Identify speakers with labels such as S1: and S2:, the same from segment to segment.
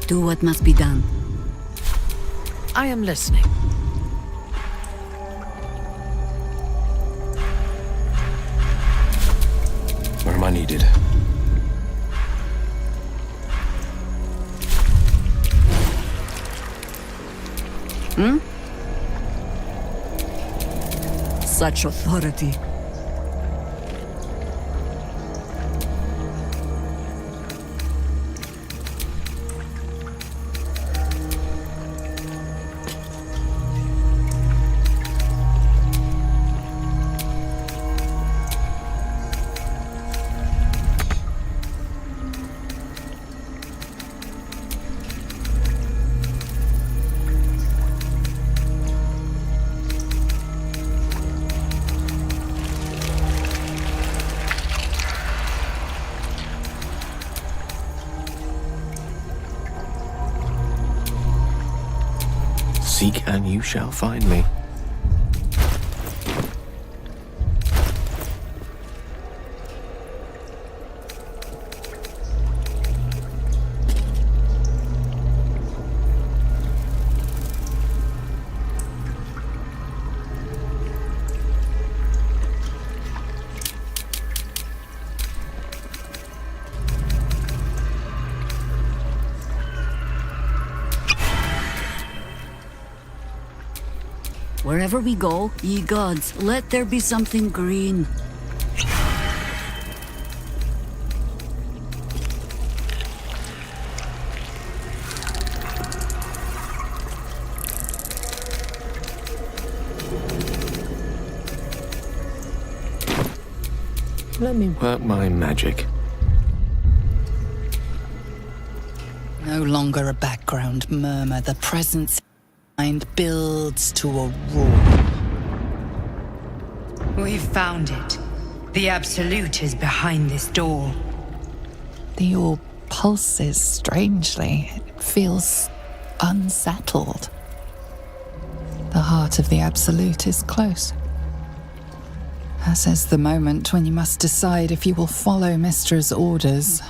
S1: Do what must be done.
S2: I am listening.
S3: Where am I needed?
S1: Such authority.
S3: Seek and you shall find me.
S1: Wherever we go, ye gods, let there be something green.
S3: Let me work my magic.
S2: No longer a background murmur, the presence mind builds to a roar.
S4: We've found it. The Absolute is behind this door.
S2: The orb pulses strangely. It feels unsettled. The heart of the Absolute is close. As is the moment when you must decide if you will follow Mystra's orders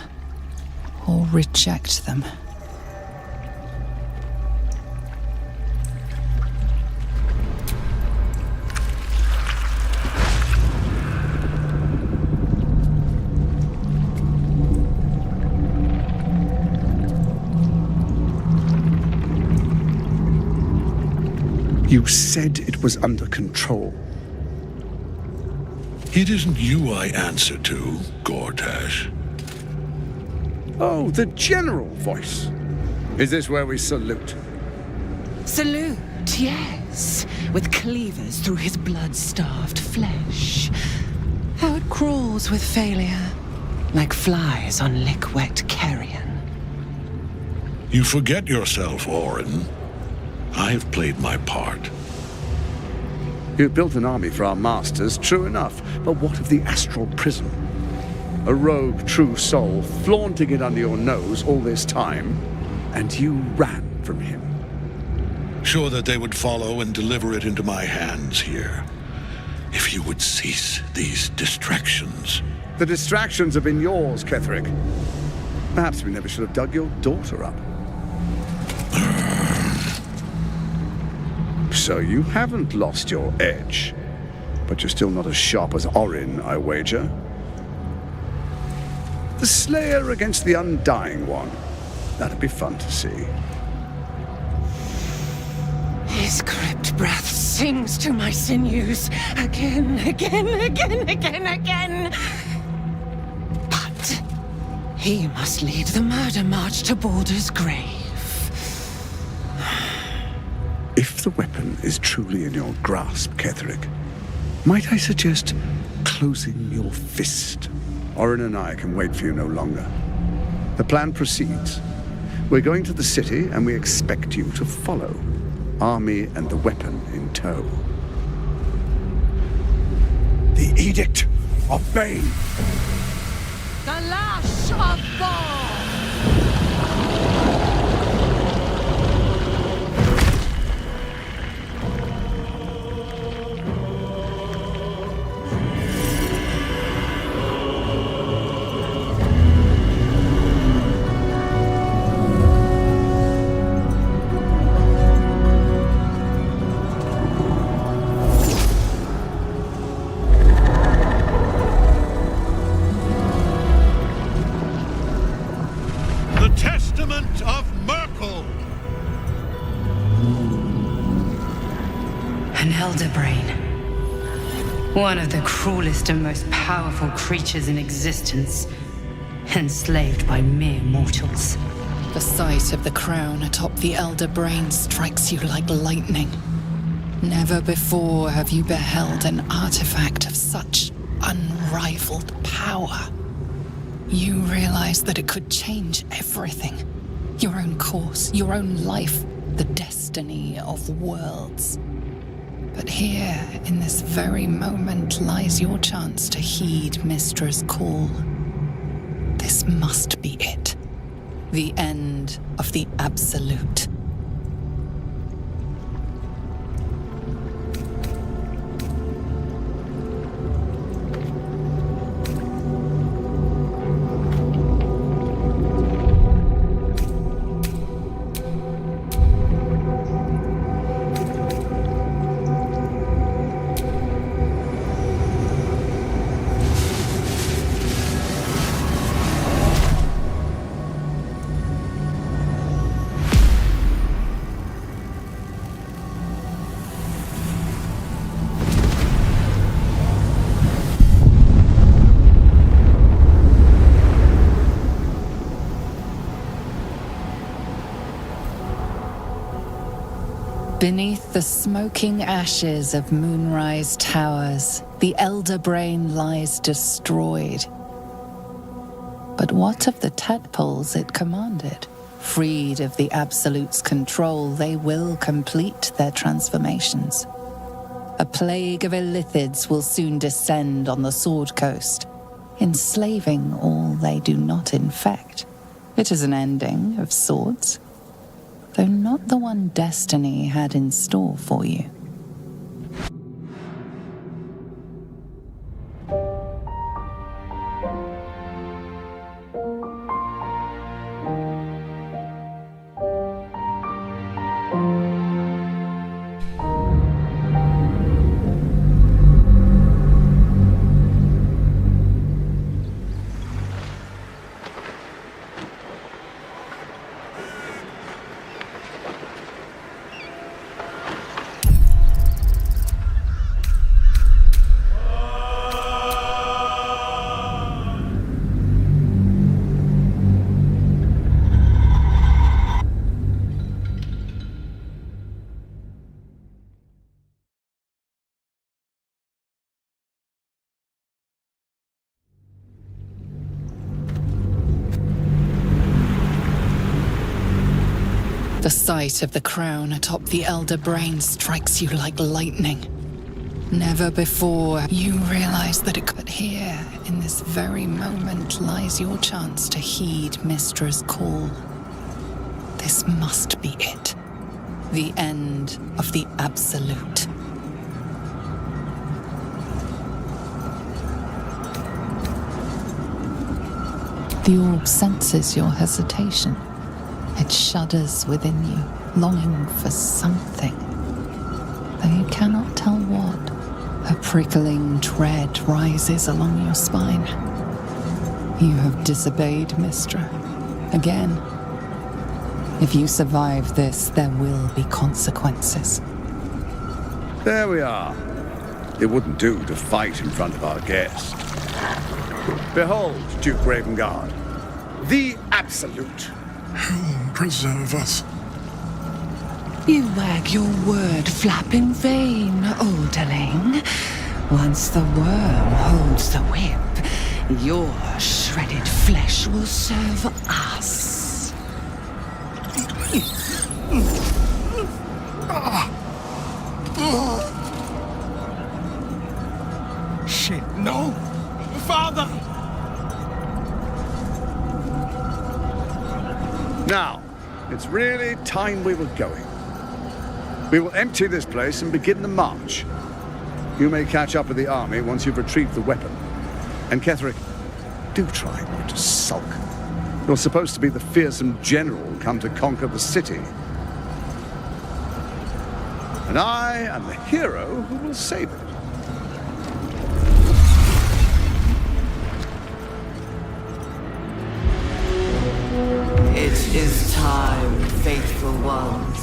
S2: or reject them.
S5: You said it was under control.
S6: It isn't you I answer to, Gortash.
S5: Oh, the general voice. Is this where we salute?
S7: Salute, yes, with cleavers through his blood-starved flesh. How it crawls with failure, like flies on lick-wet carrion.
S6: You forget yourself, Orin. I've played my part.
S5: You've built an army for our masters, true enough. But what of the astral prison? A rogue true soul flaunting it under your nose all this time, and you ran from him.
S6: Sure that they would follow and deliver it into my hands here. If you would cease these distractions.
S5: The distractions have been yours, Ketheric. Perhaps we never should have dug your daughter up. So you haven't lost your edge, but you're still not as sharp as Orin, I wager. The Slayer against the Undying One. That'd be fun to see.
S7: His crypt breath sings to my sinews again, again, again, again, again. But he must lead the murder march to Baldur's grave.
S5: If the weapon is truly in your grasp, Ketheric, might I suggest closing your fist? Orin and I can wait for you no longer. The plan proceeds. We're going to the city, and we expect you to follow. Army and the weapon in tow. The Edict of Bane!
S7: The lash of Thor!
S4: Elderbrain. One of the cruelest and most powerful creatures in existence, enslaved by mere mortals.
S2: The sight of the crown atop the Elder Brain strikes you like lightning. Never before have you beheld an artifact of such unrivaled power. You realize that it could change everything. Your own course, your own life, the destiny of worlds. But here, in this very moment, lies your chance to heed Mystra's call. This must be it. The end of the Absolute. Beneath the smoking ashes of Moonrise Towers, the Elder Brain lies destroyed. But what of the tadpoles it commanded? Freed of the Absolute's control, they will complete their transformations. A plague of illithids will soon descend on the Sword Coast, enslaving all they do not infect. It is an ending of sorts, though not the one destiny had in store for you. The sight of the crown atop the Elder Brain strikes you like lightning. Never before you realize that it could. Here, in this very moment, lies your chance to heed Mystra's call. This must be it. The end of the Absolute. The orb senses your hesitation. It shudders within you, longing for something, though you cannot tell what. A prickling dread rises along your spine. You have disobeyed Mystra. Again. If you survive this, there will be consequences.
S5: There we are. It wouldn't do to fight in front of our guest. Behold, Duke Ravengard, the Absolute.
S6: Preserve us.
S7: You wag your word flap in vain, Alderling. Once the worm holds the whip, your shredded flesh will serve us.
S6: Shit, no! Father!
S5: Now, it's really time we were going. We will empty this place and begin the march. You may catch up with the army once you've retrieved the weapon. And Ketheric, do try not to sulk. You're supposed to be the fearsome general come to conquer the city. And I am the hero who will save it.
S8: It is time, faithful ones.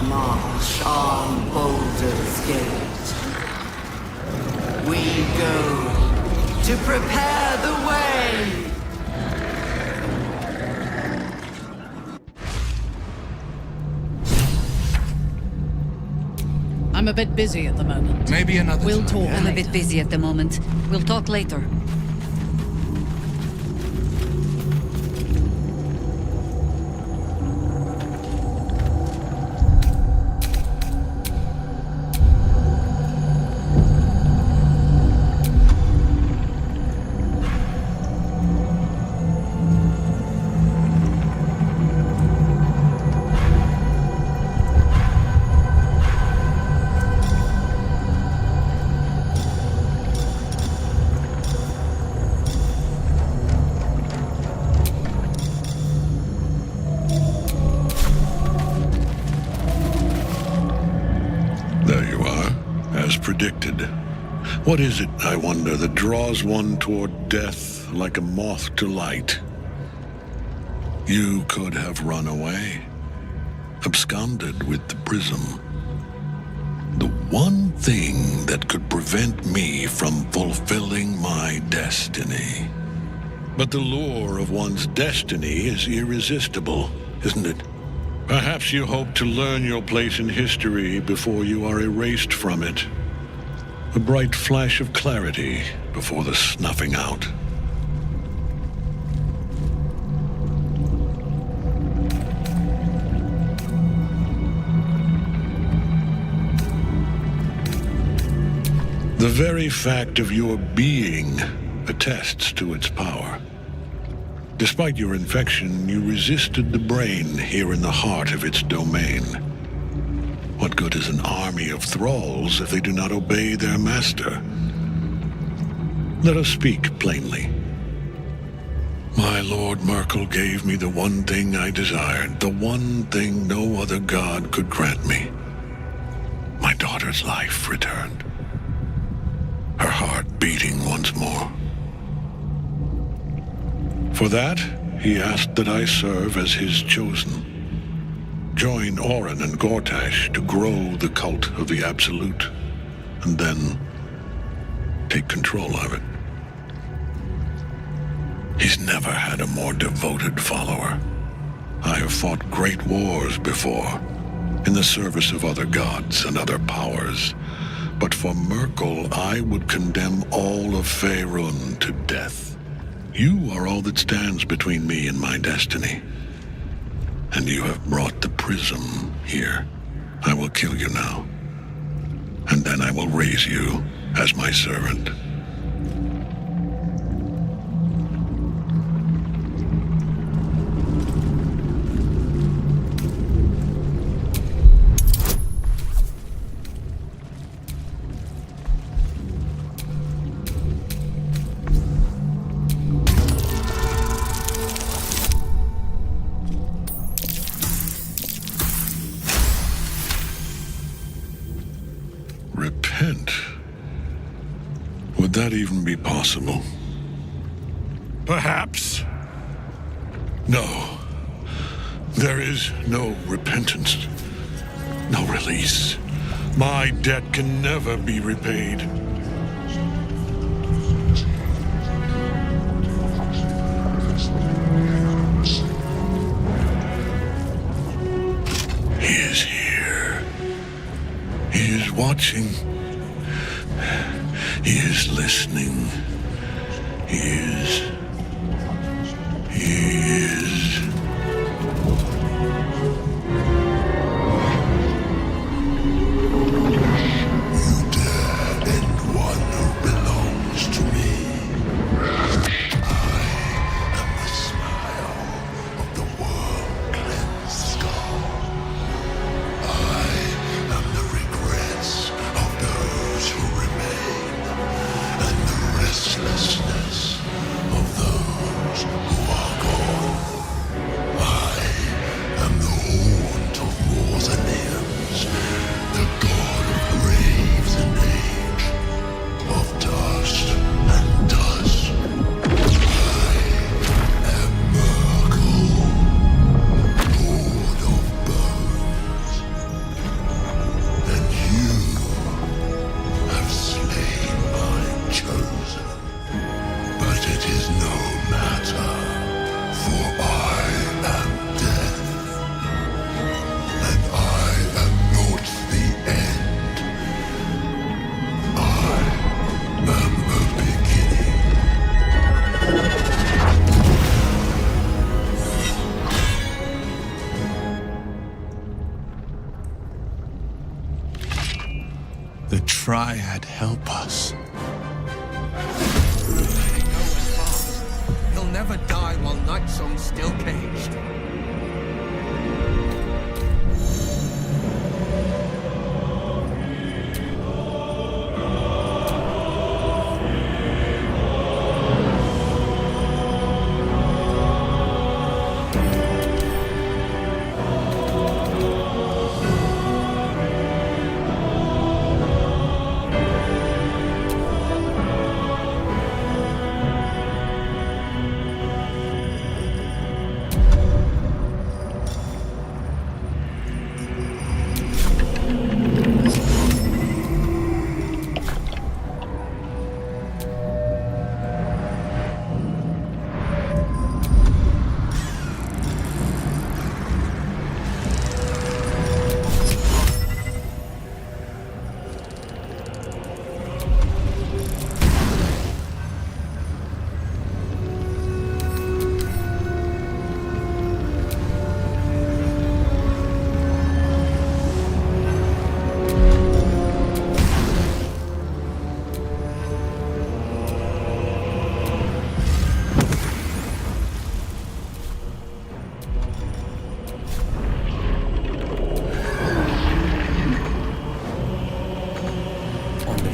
S8: March on Baldur's Gate. We go to prepare the way!
S9: I'm a bit busy at the moment.
S10: Maybe another
S9: We'll
S10: time.
S9: talk
S1: I'm a
S9: later.
S1: bit busy at the moment. We'll talk later.
S6: Predicted. What is it, I wonder, that draws one toward death like a moth to light? You could have run away, absconded with the prism. The one thing that could prevent me from fulfilling my destiny. But the lure of one's destiny is irresistible, isn't it? Perhaps you hope to learn your place in history before you are erased from it. A bright flash of clarity before the snuffing out. The very fact of your being attests to its power. Despite your infection, you resisted the brain here in the heart of its domain. What good is an army of thralls if they do not obey their master? Let us speak plainly. My Lord Merkel gave me the one thing I desired, the one thing no other god could grant me. My daughter's life returned. Her heart beating once more. For that, he asked that I serve as his chosen. Join Orin and Gortash to grow the cult of the Absolute, and then take control of it. He's never had a more devoted follower. I have fought great wars before, in the service of other gods and other powers, but for Merkel I would condemn all of Faerun to death. You are all that stands between me and my destiny. And you have brought the prism here. I will kill you now. And then I will raise you as my servant. Repent? Would that even be possible? Perhaps. No. There is no repentance. No release. My debt can never be repaid. He is here. He is watching. He is listening. He is. You dead and one who belongs to me. I am the smile of the world-cleansed skull. I am the regrets of those who remain, and the restlessness of those who are gone.
S10: The Triad help us.
S11: He'll never die while Nightsong's still caged.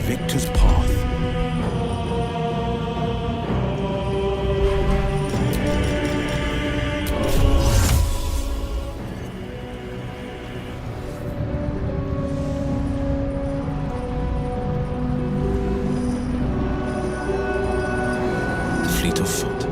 S5: Victor's path.
S3: Fleet of foot.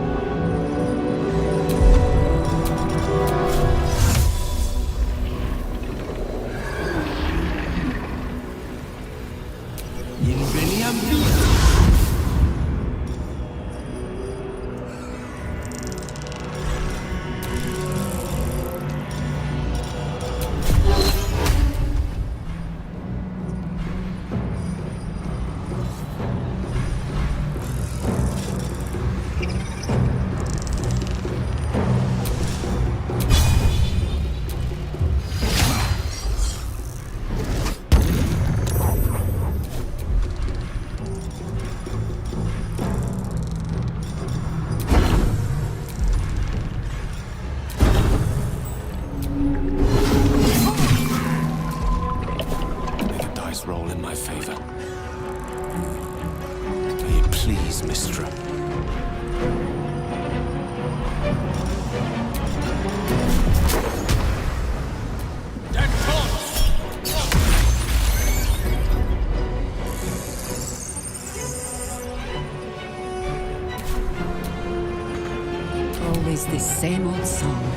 S3: Roll in my favor. May it please, Mistra.
S1: Always the same old song.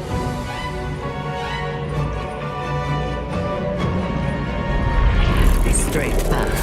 S1: Straight path.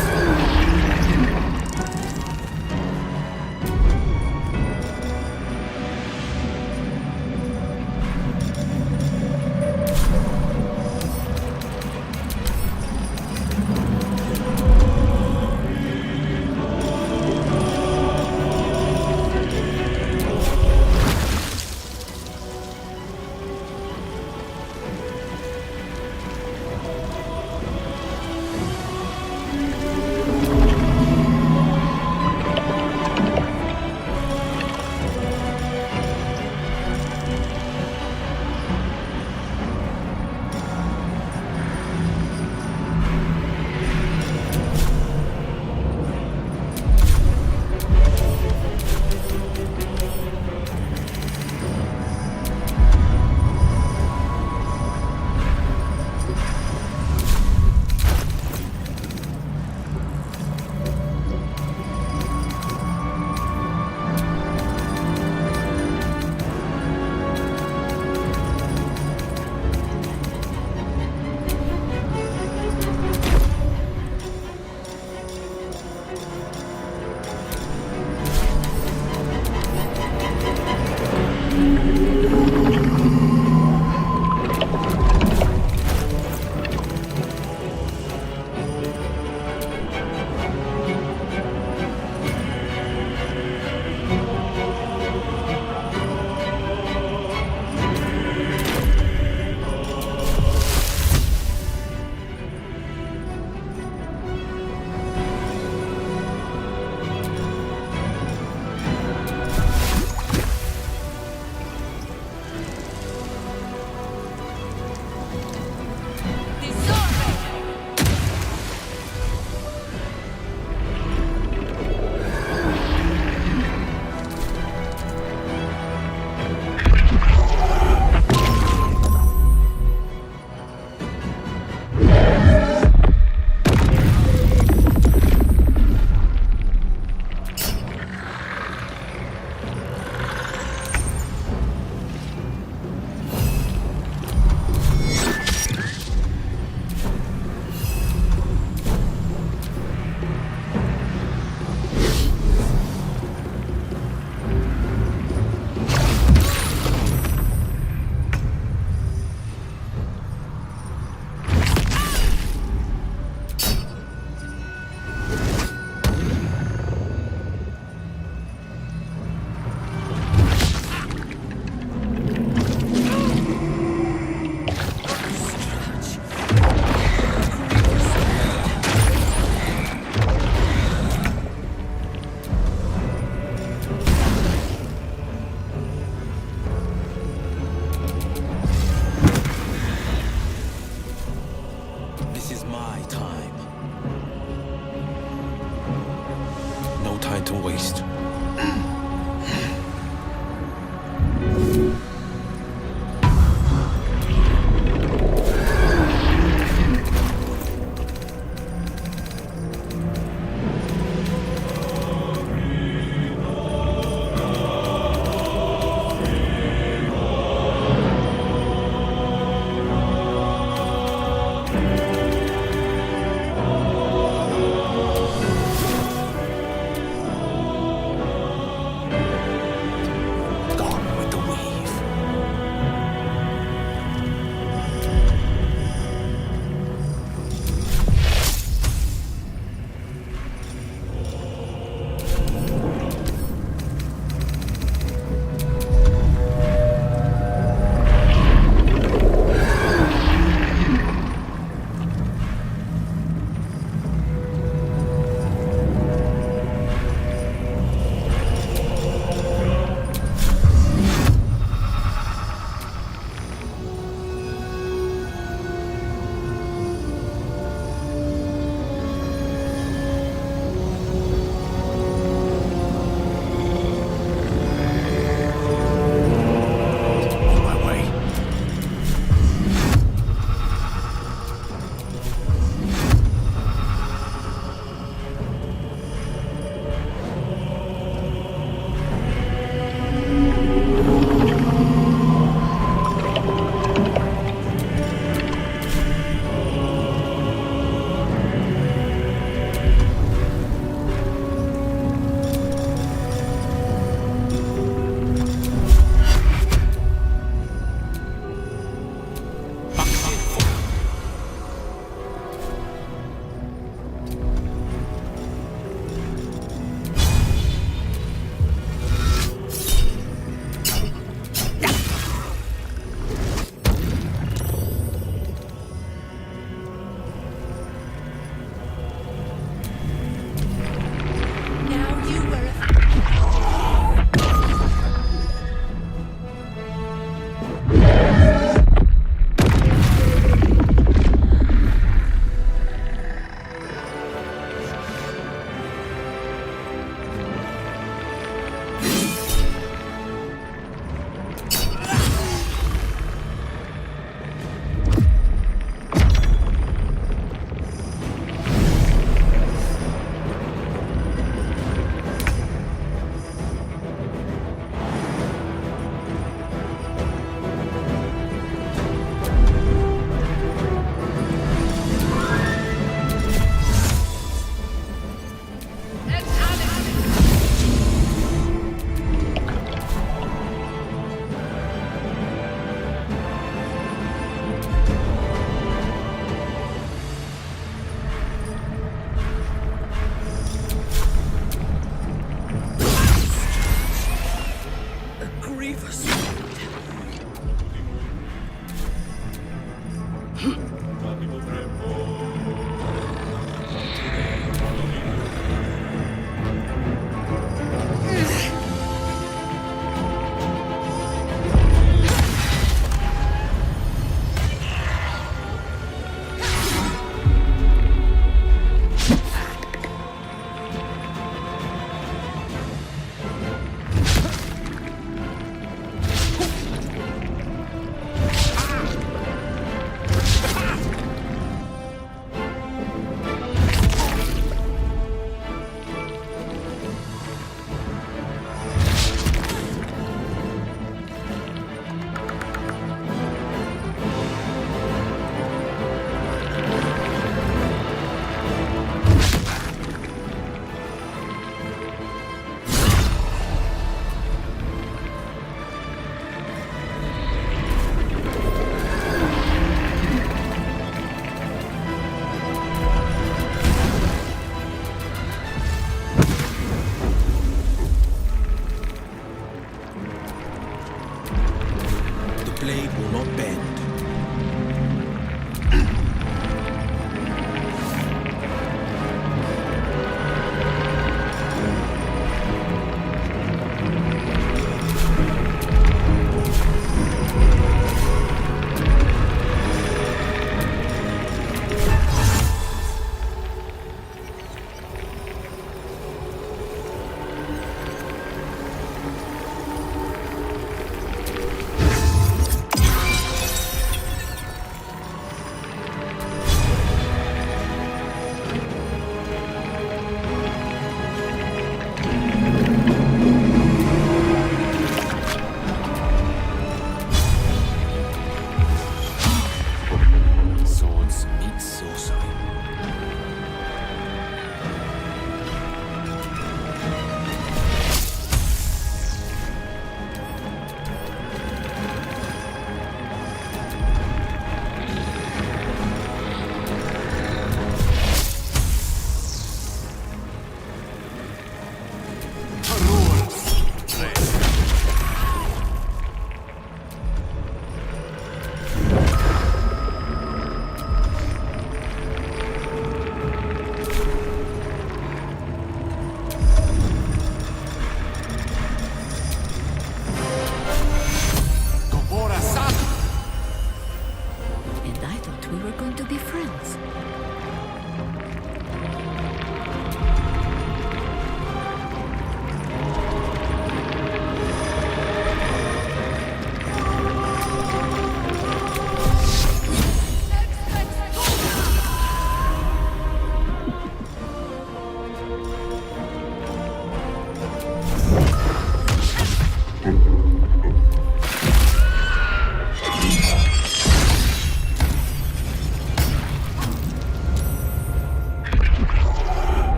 S1: be friends.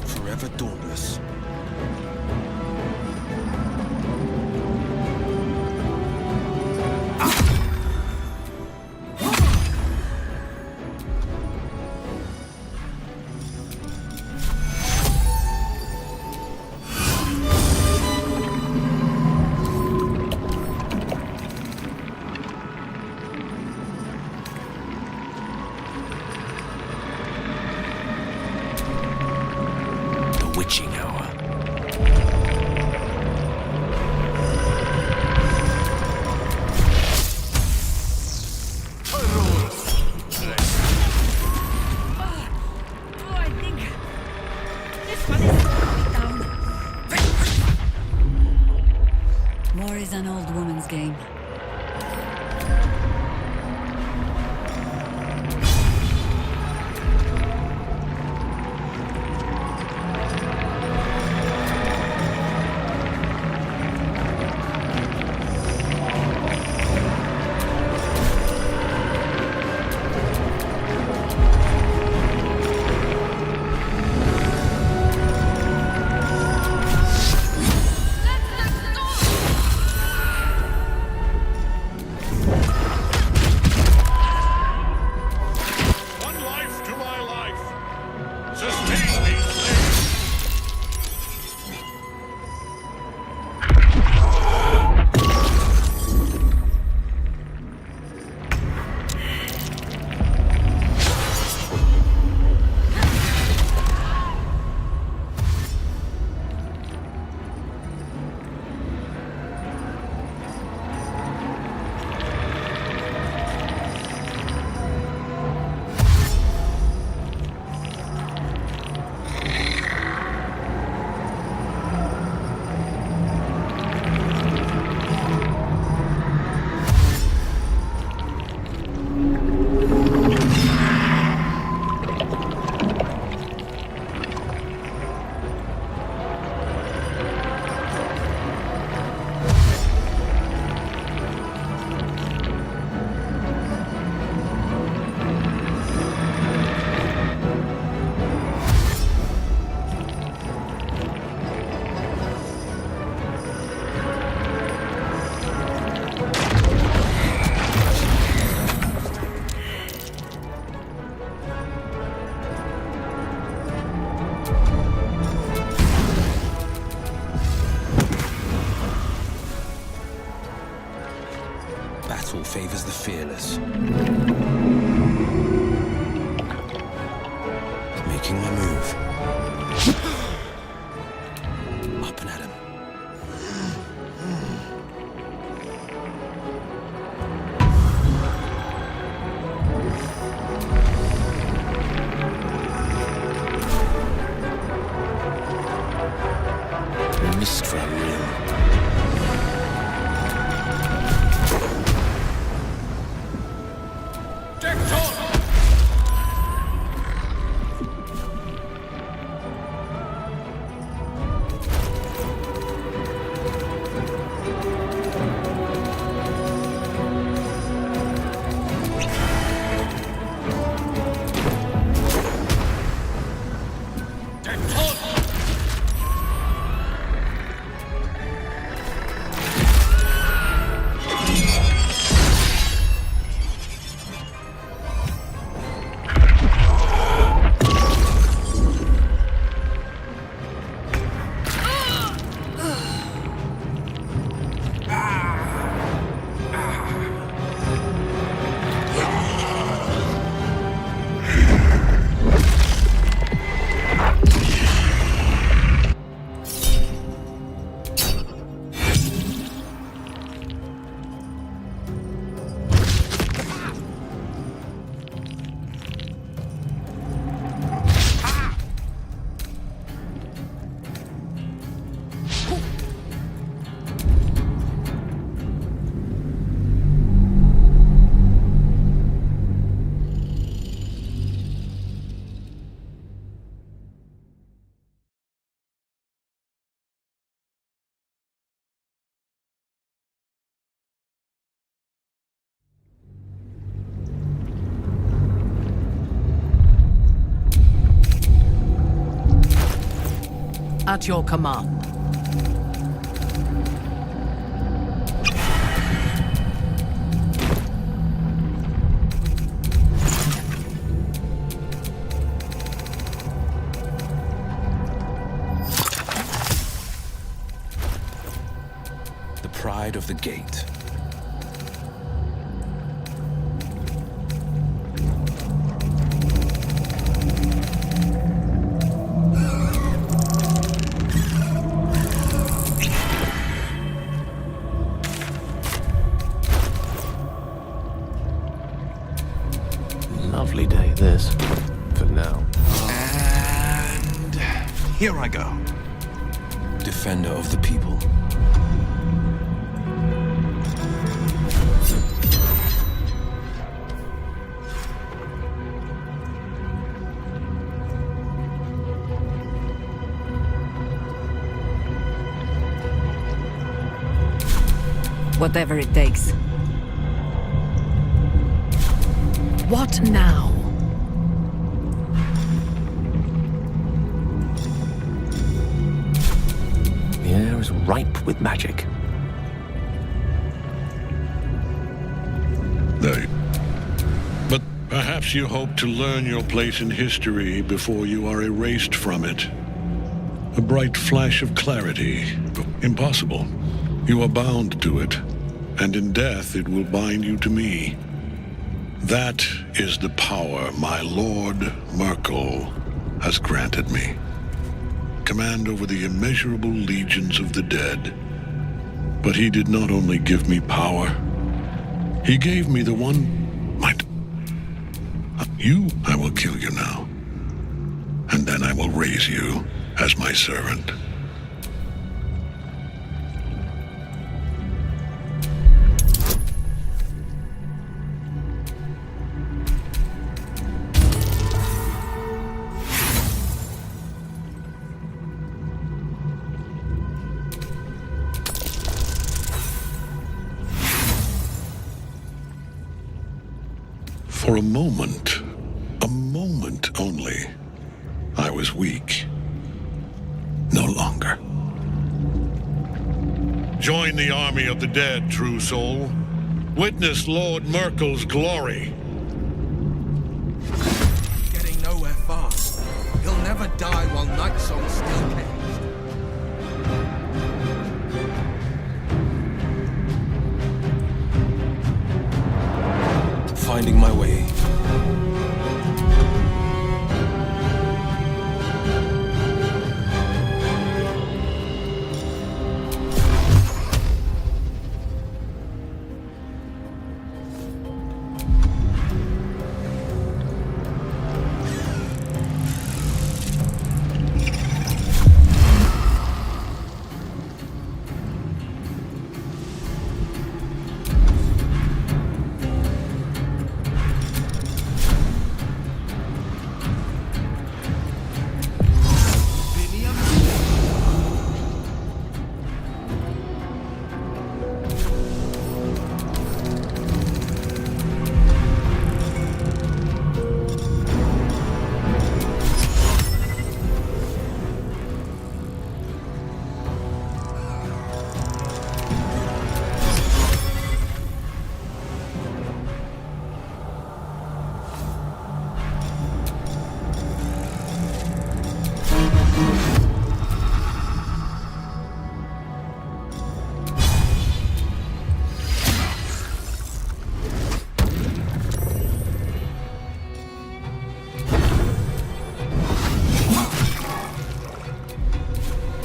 S11: Forever dauntless. Witching hour.
S1: I think this one is down. War is an old woman's game.
S6: One life to my life. Sustain me, slave.
S11: Battle favors the fearless. Making my move. Up and at him. Mistra real.
S9: At your command.
S11: The pride of the gate.
S3: Lovely day, this. For now.
S10: And here I go.
S11: Defender of the people.
S1: Whatever it takes.
S9: What now?
S3: The air is ripe with magic.
S6: But perhaps you hope to learn your place in history before you are erased from it. A bright flash of clarity. Impossible. You are bound to it, and in death it will bind you to me. That is the power my Lord Merkel has granted me. Command over the immeasurable legions of the dead. But he did not only give me power, he gave me the one might. You, I will kill you now. And then I will raise you as my servant. For a moment only, I was weak. No longer. Join the army of the dead, true soul. Witness Lord Merkel's glory.
S10: Getting nowhere fast. He'll never die while Nightsong's still caged.
S11: Finding my way.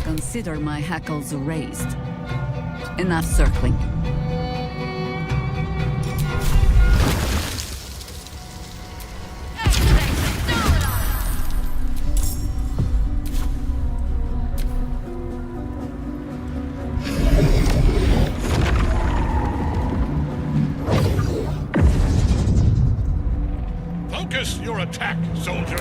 S1: Consider my hackles raised. Enough circling.
S6: Focus your attack, soldiers!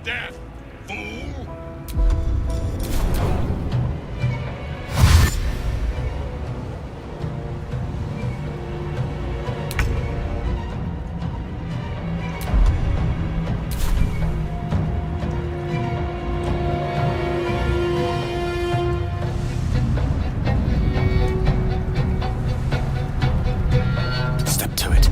S6: death, fool!
S3: Step to it.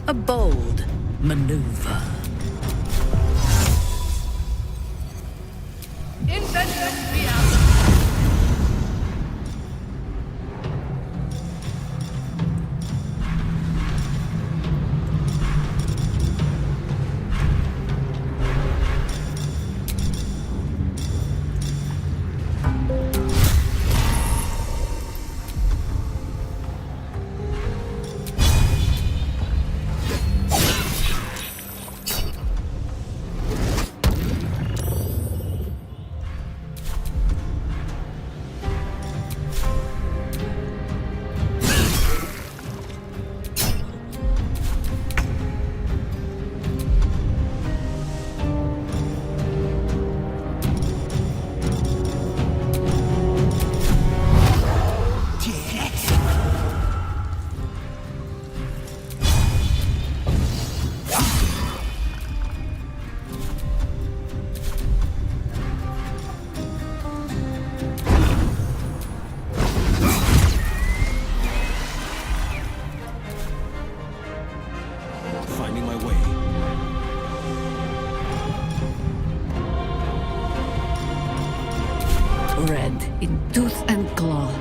S9: A bold maneuver.
S11: Finding my way.
S1: Red in tooth and claw.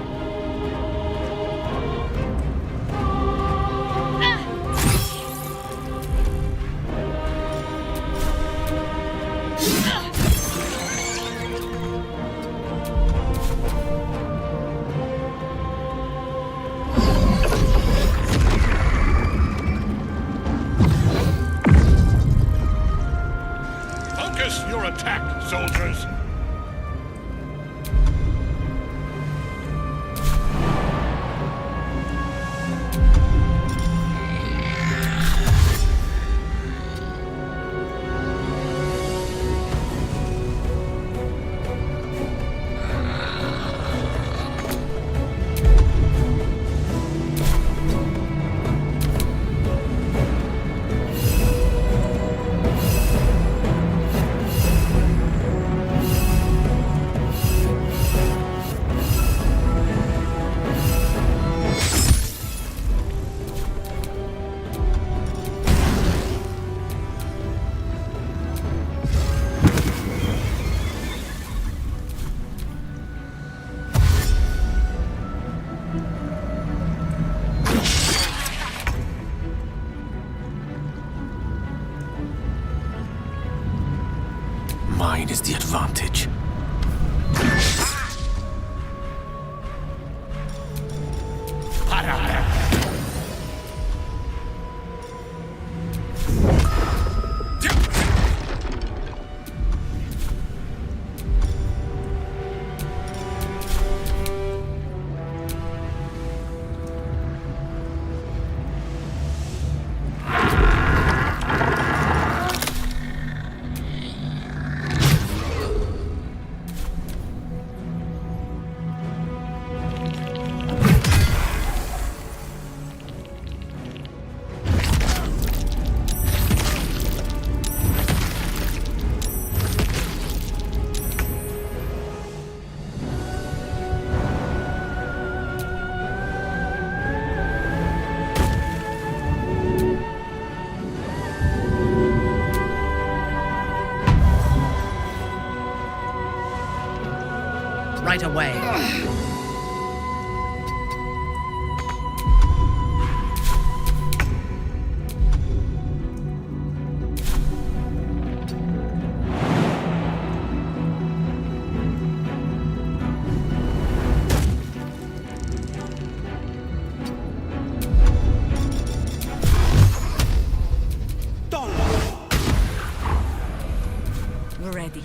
S6: Focus your attack, soldiers!
S3: Mine is the advantage.
S9: right away.
S1: We're ready.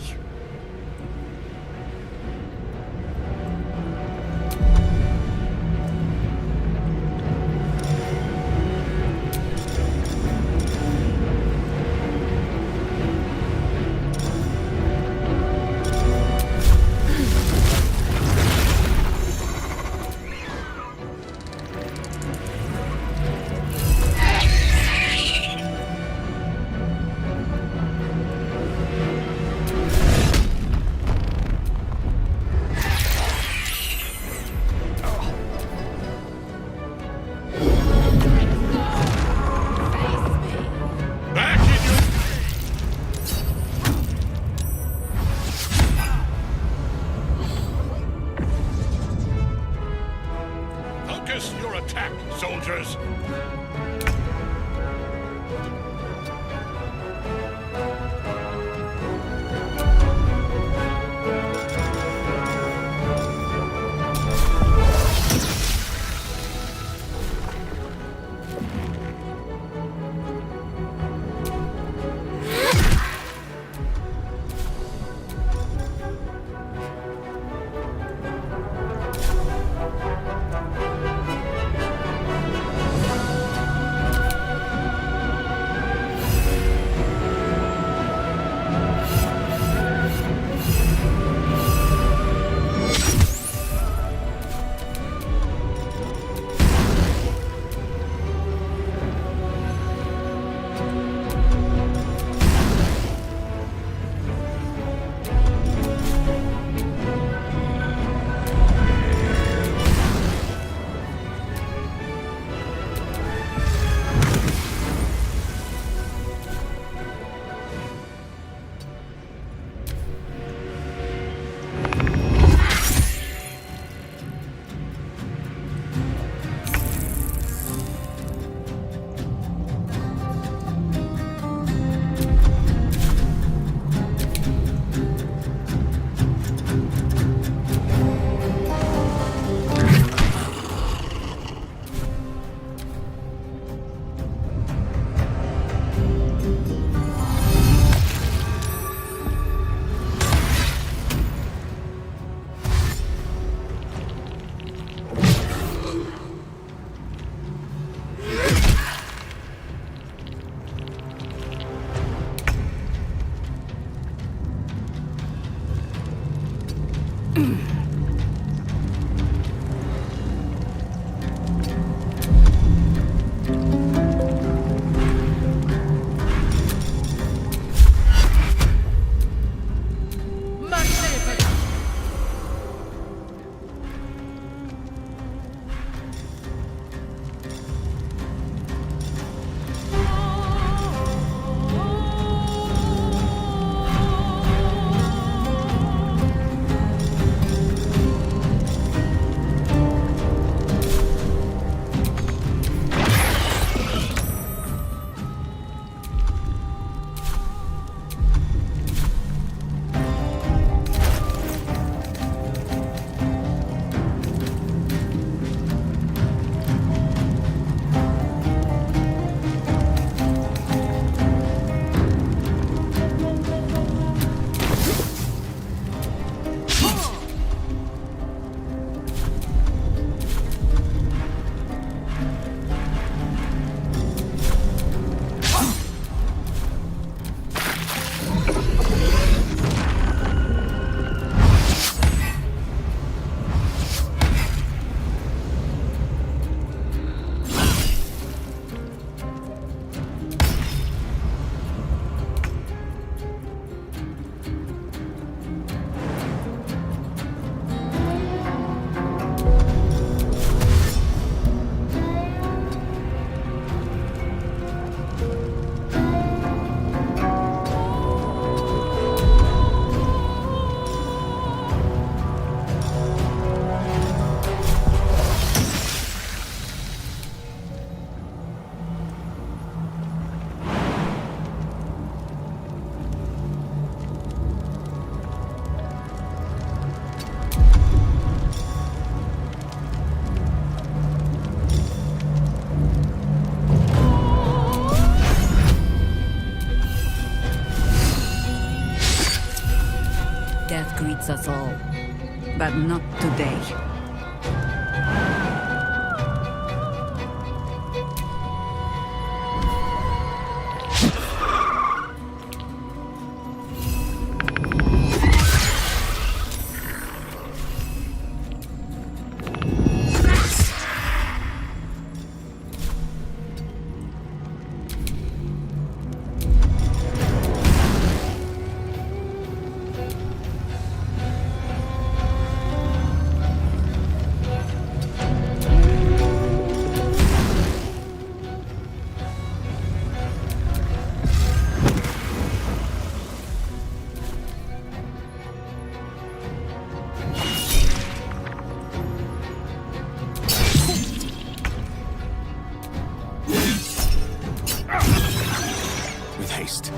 S1: unites us all. But not today.
S3: Haste.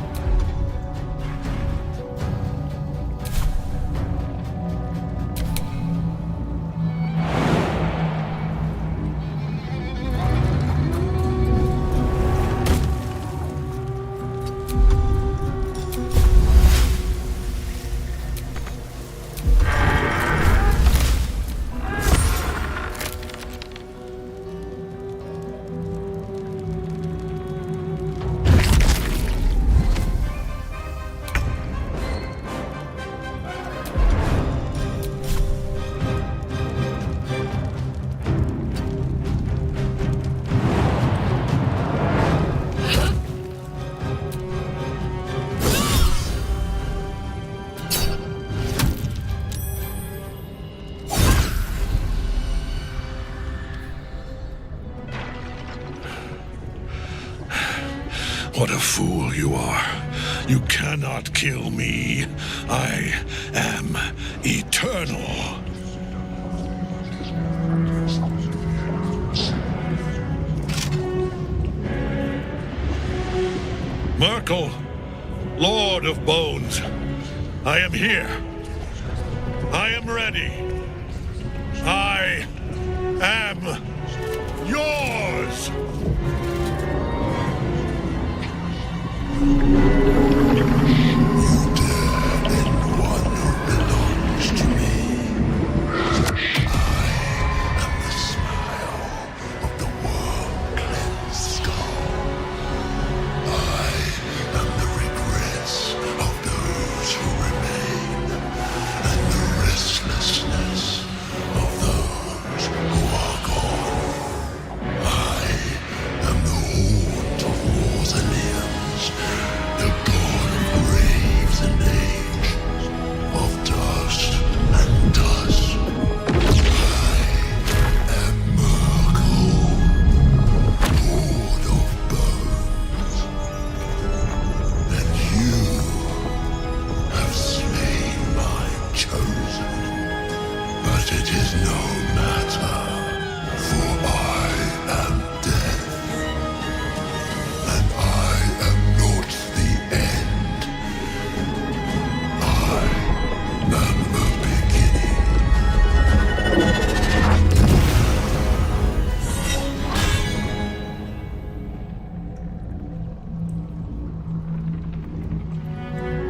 S6: What a fool you are. You cannot kill me. I am eternal. Merkel, Lord of Bones, I am here. I am ready. I am yours.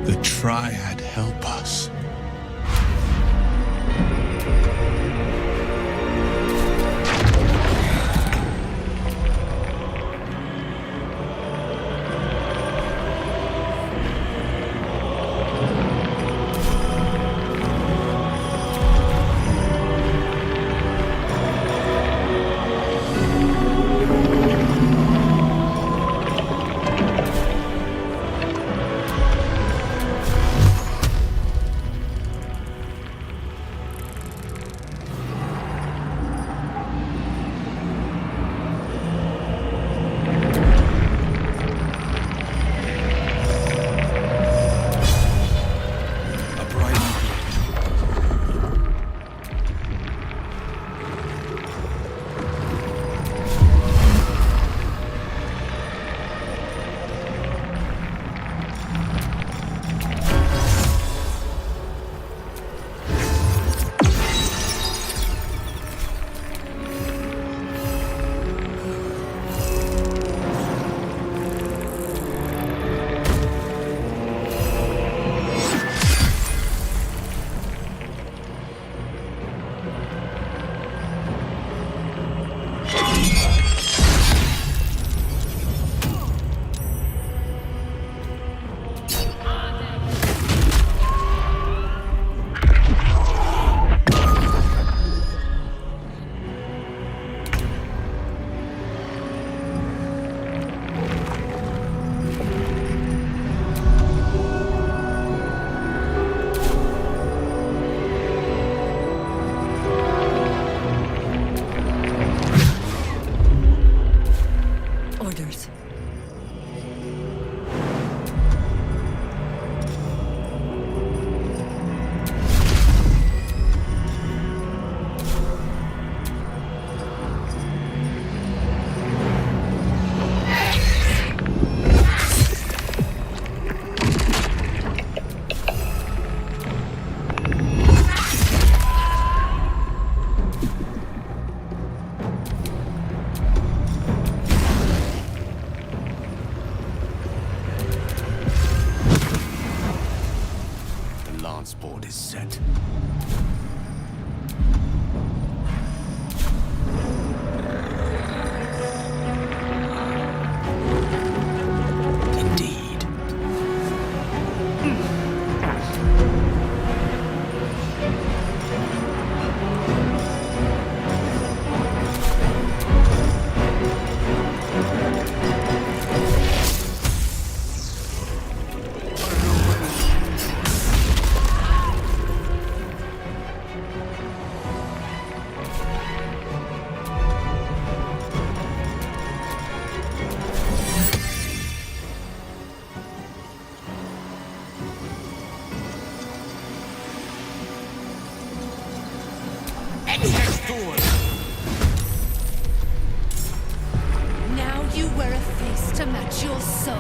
S10: The Triad help us.
S3: dance board is set. Indeed.
S12: Now you wear a face to match your soul.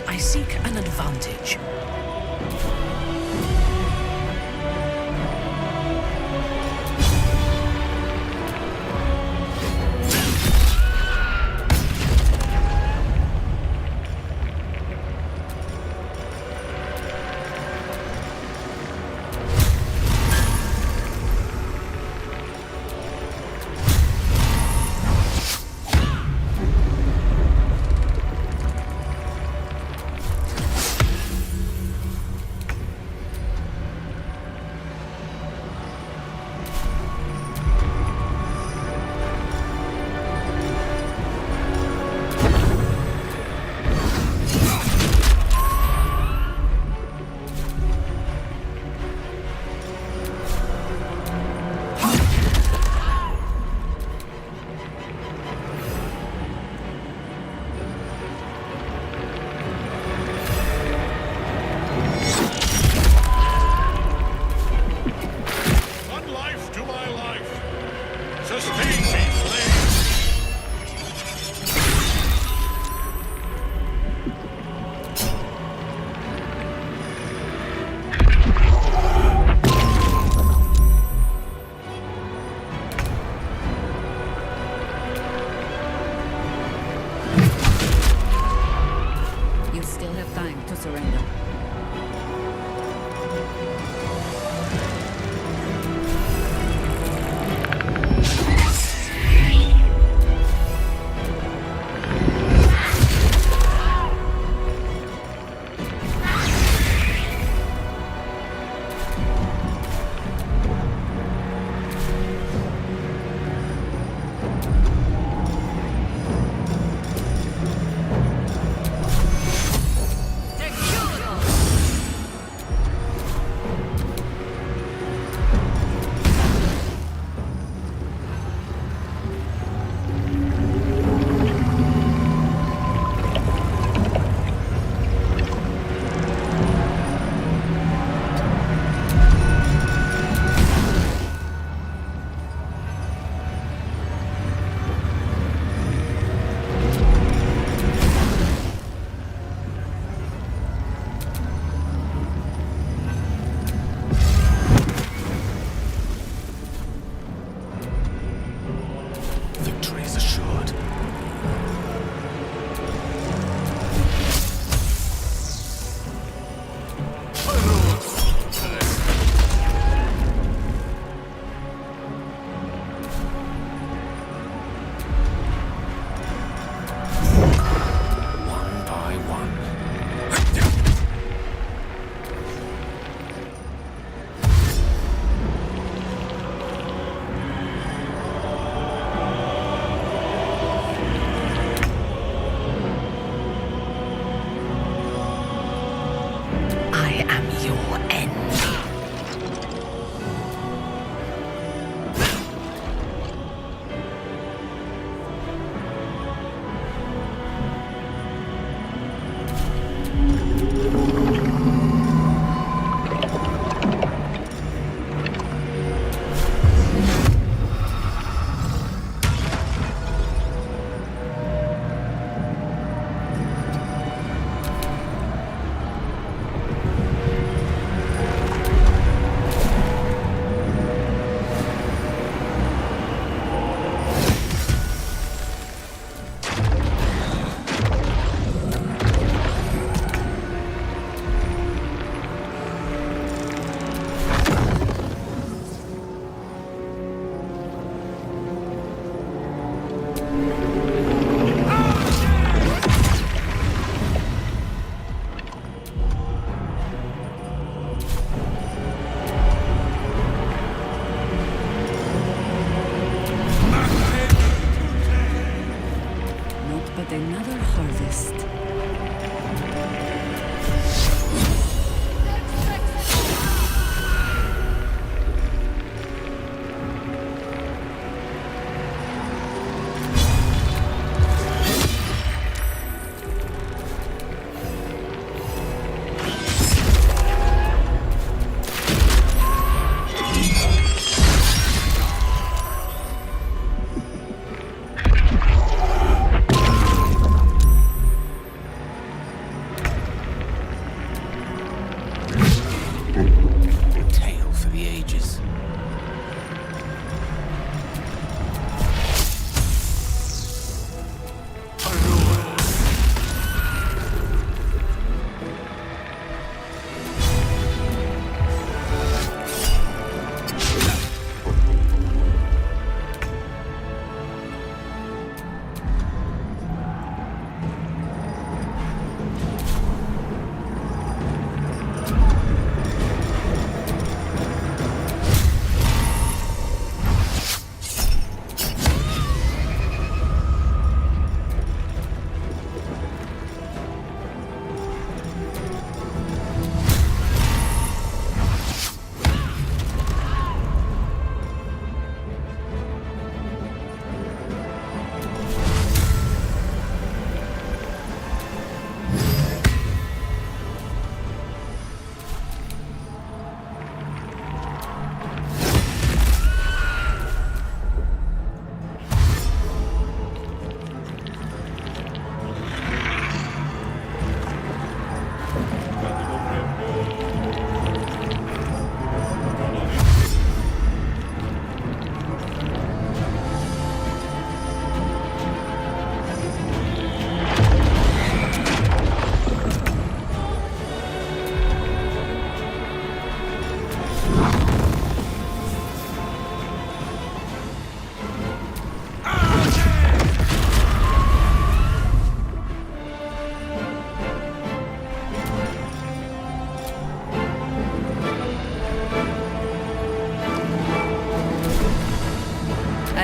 S9: I seek an advantage.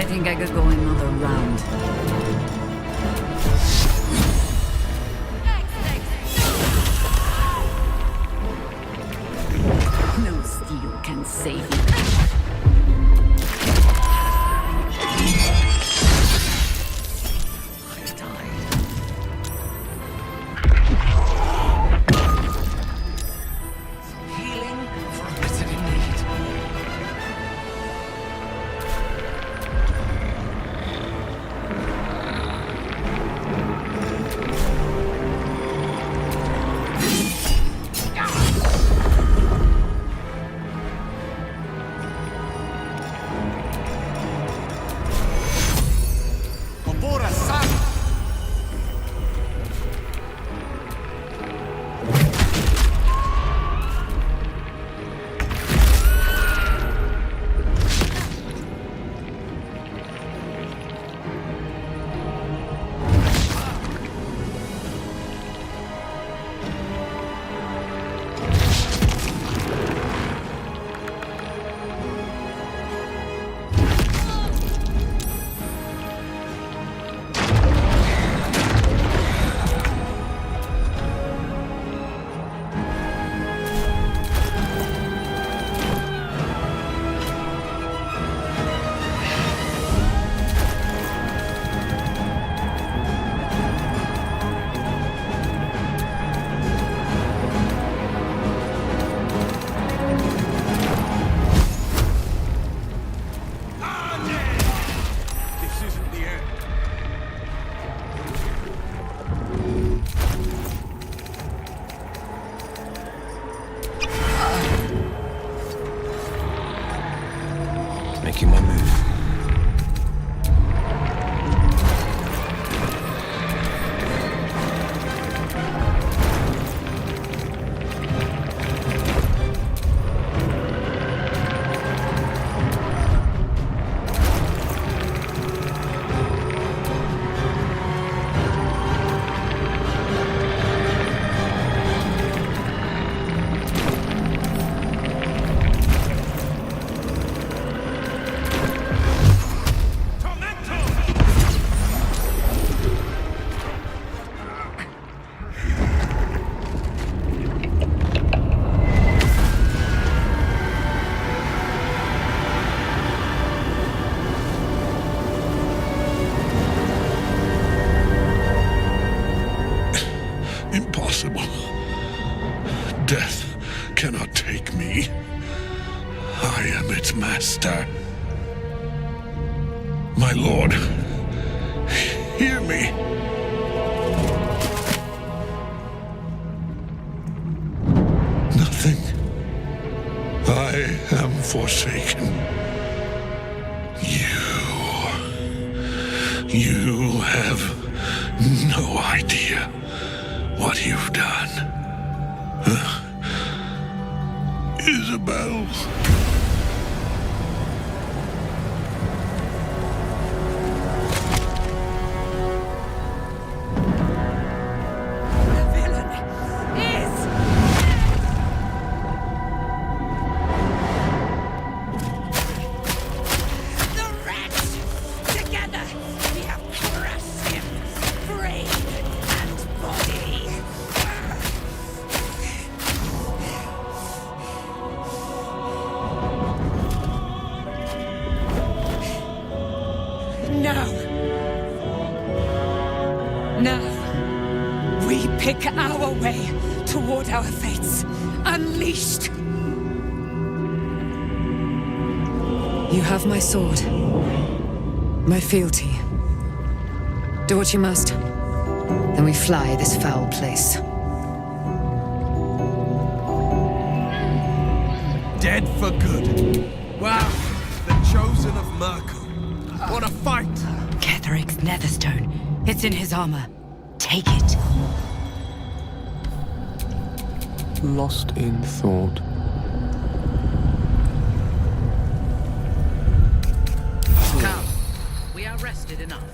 S1: I think I could go another round. No steel can save you.
S3: Making my move.
S6: Impossible. Death cannot take me. I am its master. My lord, hear me. Nothing. I am forsaken. You have no idea what you've done. Isabel.
S7: Now, we pick our way toward our fates, unleashed. You have my sword, my fealty. Do what you must, then we fly this foul place.
S10: Dead for good. Wow, the chosen of Merkel. What a fight!
S4: Ketheric's netherstone. It's in his armor. Take it.
S3: Lost in thought.
S9: Come. We are rested enough.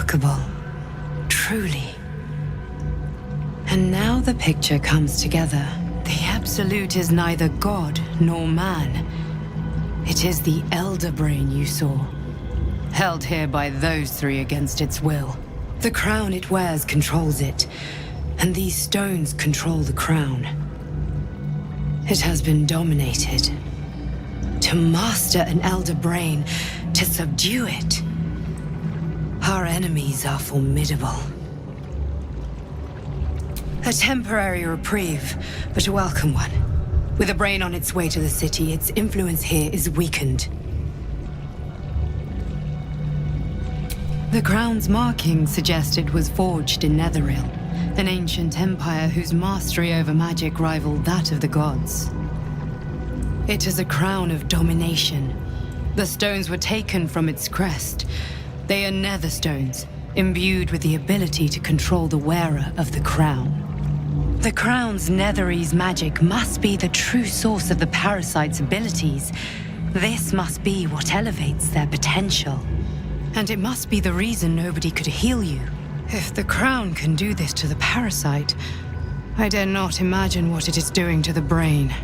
S4: Remarkable. Truly. And now the picture comes together. The Absolute is neither god nor man. It is the Elder Brain you saw, held here by those three against its will. The crown it wears controls it, and these stones control the crown. It has been dominated. To master an Elder Brain, to subdue it. Our enemies are formidable. A temporary reprieve, but a welcome one. With a brain on its way to the city, its influence here is weakened. The crown's marking suggests it was forged in Netheril, an ancient empire whose mastery over magic rivaled that of the gods. It is a crown of domination. The stones were taken from its crest. They are nether stones, imbued with the ability to control the wearer of the crown. The crown's Netherese magic must be the true source of the parasite's abilities. This must be what elevates their potential. And it must be the reason nobody could heal you. If the crown can do this to the parasite, I dare not imagine what it is doing to the brain.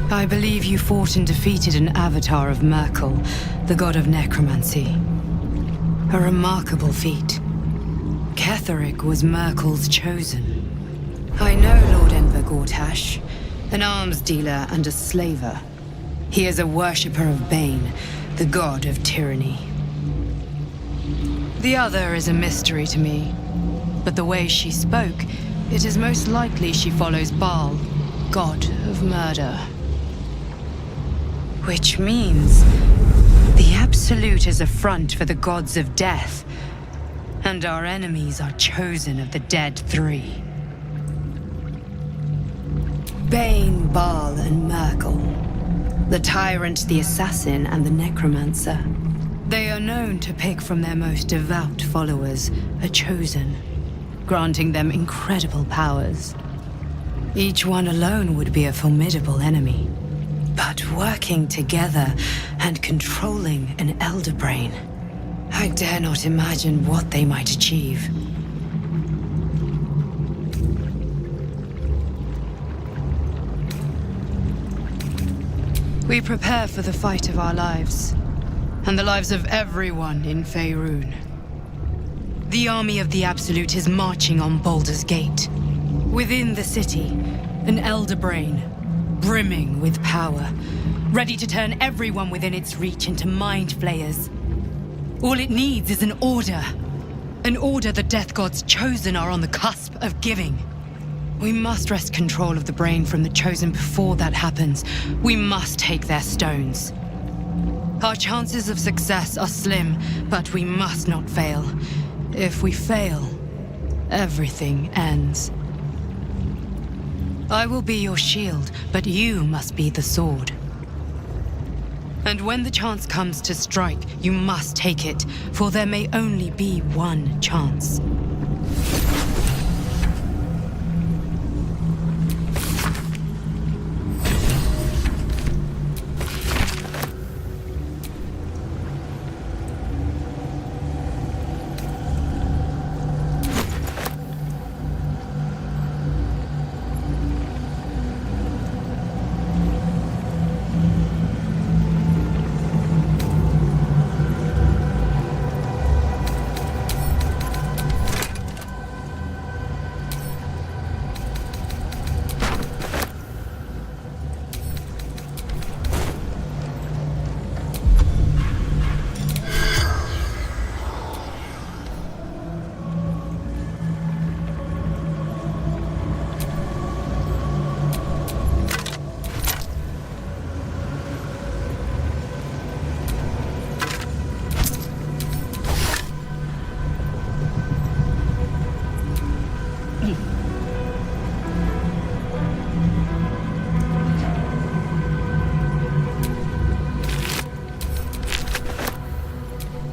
S4: I believe you fought and defeated an avatar of Merkel, the god of necromancy. A remarkable feat. Ketheric was Merkel's chosen. I know Lord Enver Gortash, an arms dealer and a slaver. He is a worshipper of Bane, the god of tyranny. The other is a mystery to me, but the way she spoke, it is most likely she follows Baal, god of murder. Which means the Absolute is a front for the gods of death, and our enemies are chosen of the dead three. Bane, Baal, and Merkel. The tyrant, the assassin, and the necromancer. They are known to pick from their most devout followers a chosen, granting them incredible powers. Each one alone would be a formidable enemy. But working together and controlling an Elder Brain, I dare not imagine what they might achieve. We prepare for the fight of our lives, and the lives of everyone in Faerun. The army of the Absolute is marching on Baldur's Gate. Within the city, an Elder Brain, brimming with power, ready to turn everyone within its reach into mind flayers. All it needs is an order the Death God's chosen are on the cusp of giving. We must wrest control of the brain from the chosen before that happens. We must take their stones. Our chances of success are slim, but we must not fail. If we fail, everything ends. I will be your shield, but you must be the sword. And when the chance comes to strike, you must take it, for there may only be one chance.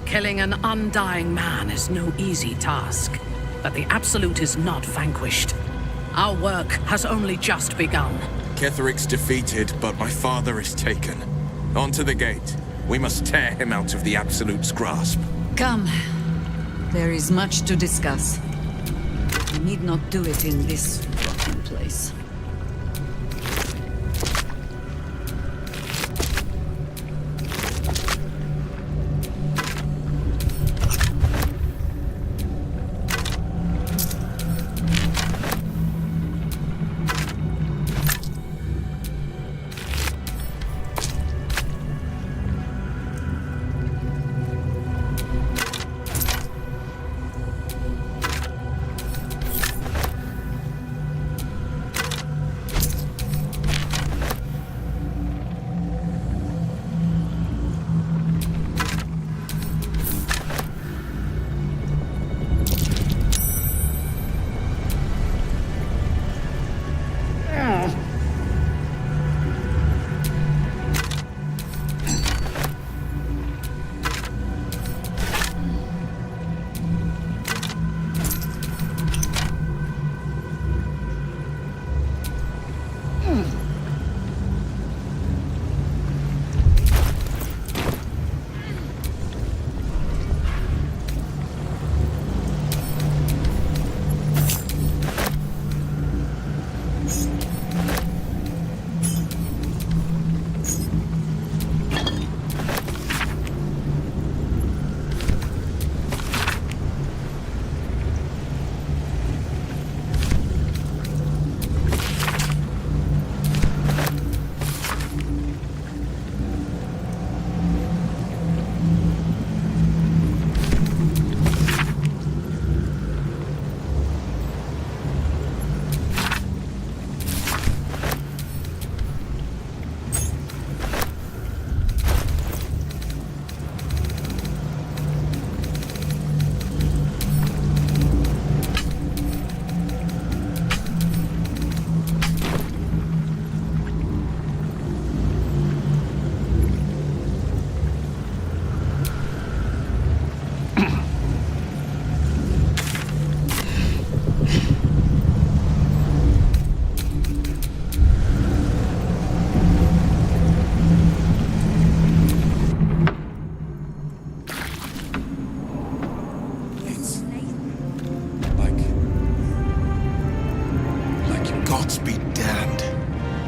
S9: Killing an undying man is no easy task, but the Absolute is not vanquished. Our work has only just begun.
S13: Ketheric's defeated, but my father is taken. On to the gate.
S11: We must tear him out of the Absolute's grasp.
S1: Come. There is much to discuss. We need not do it in this rotten place.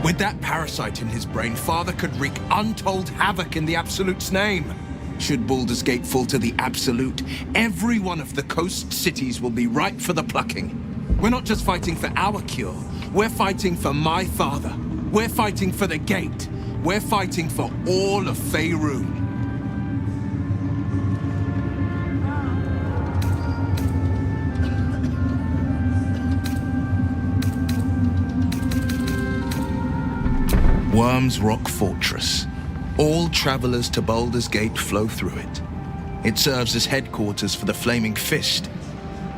S10: With that parasite in his brain, Father could wreak untold havoc in the Absolute's name. Should Baldur's Gate fall to the Absolute, every one of the coast cities will be ripe for the plucking. We're not just fighting for our cure, we're fighting for my father. We're fighting for the Gate. We're fighting for all of Faerûn. Worm's Rock Fortress. All travelers to Baldur's Gate flow through it. It serves as headquarters for the Flaming Fist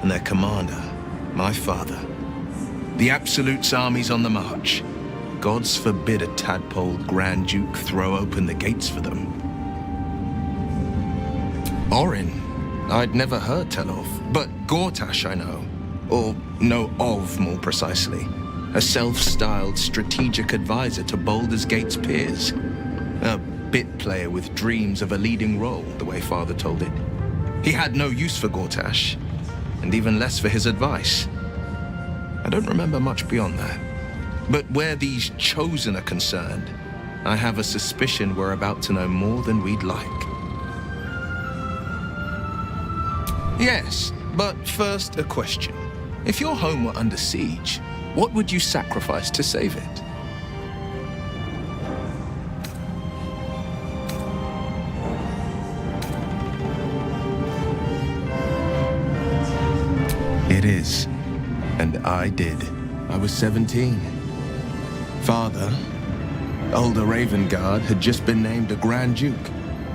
S10: and their commander, my father. The Absolute's army's on the march. Gods forbid a tadpole Grand Duke throw open the gates for them. Orin, I'd never heard tell of, but Gortash I know. Or know of, more precisely. A self-styled strategic advisor to Baldur's Gate's peers. A bit player with dreams of a leading role, the way Father told it. He had no use for Gortash, and even less for his advice. I don't remember much beyond that. But where these Chosen are concerned, I have a suspicion we're about to know more than we'd like. Yes, but first a question. If your home were under siege, what would you sacrifice to save it? It is. And I did. I was 17. Father, older Ravengard, had just been named a Grand Duke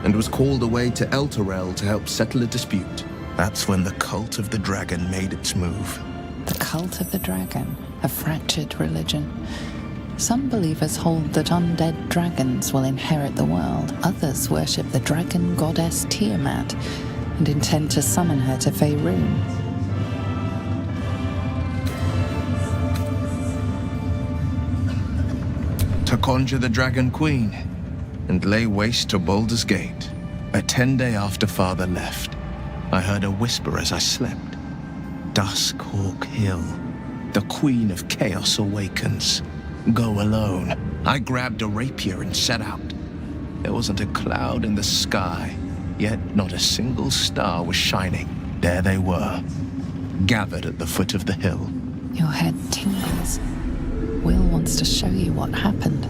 S10: and was called away to Elturel to help settle a dispute. That's when the Cult of the Dragon made its move.
S2: The Cult of the Dragon, a fractured religion. Some believers hold that undead dragons will inherit the world. Others worship the dragon goddess Tiamat and intend to summon her to Faerûn.
S10: To conjure the Dragon Queen. and lay waste to Baldur's Gate. A 10-day after Father left, I heard a whisper as I slept. Duskhawk Hill. The Queen of Chaos awakens. Go alone. I grabbed a rapier and set out. There wasn't a cloud in the sky, yet not a single star was shining. There they were, gathered at the foot of the hill.
S2: Your head tingles. Will wants to show you what happened.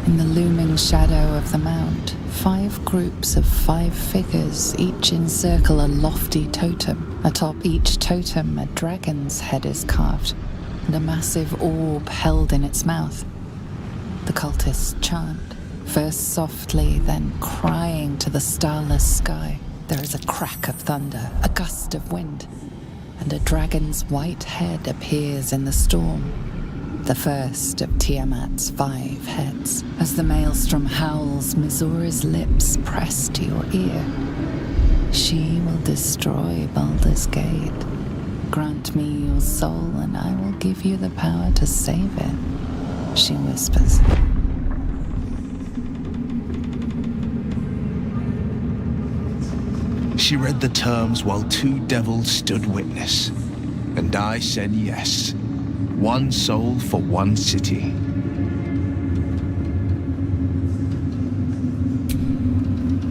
S2: In the looming shadow of the mount, 5 groups of 5 figures each encircle a lofty totem. Atop each totem, a dragon's head is carved, and a massive orb held in its mouth. The cultists chant, first softly, then crying to the starless sky. There is a crack of thunder, a gust of wind, and a dragon's white head appears in the storm. The first of Tiamat's 5 heads. As the maelstrom howls, Missoura's lips press to your ear. She will destroy Baldur's Gate. Grant me your soul and I will give you the power to save it, she whispers.
S10: She read the terms while 2 devils stood witness, and I said yes. 1 soul for 1 city.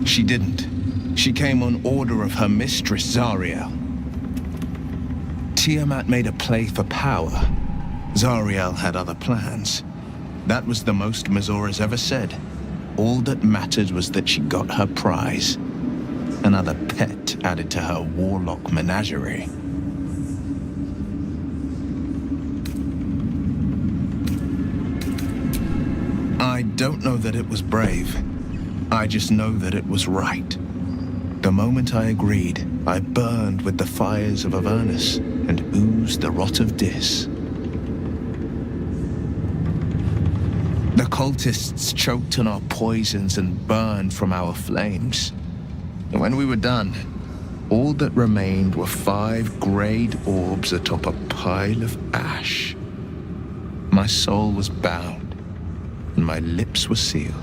S10: She didn't. She came on order of her mistress, Zariel. Tiamat made a play for power. Zariel had other plans. That was the most Missoura's ever said. All that mattered was that she got her prize. Another pet added to her warlock menagerie. I don't know that it was brave. I just know that it was right. The moment I agreed, I burned with the fires of Avernus and oozed the rot of Dis. The cultists choked on our poisons and burned from our flames. And when we were done, all that remained were 5 greyed orbs atop a pile of ash. My soul was bound, and my lips were sealed.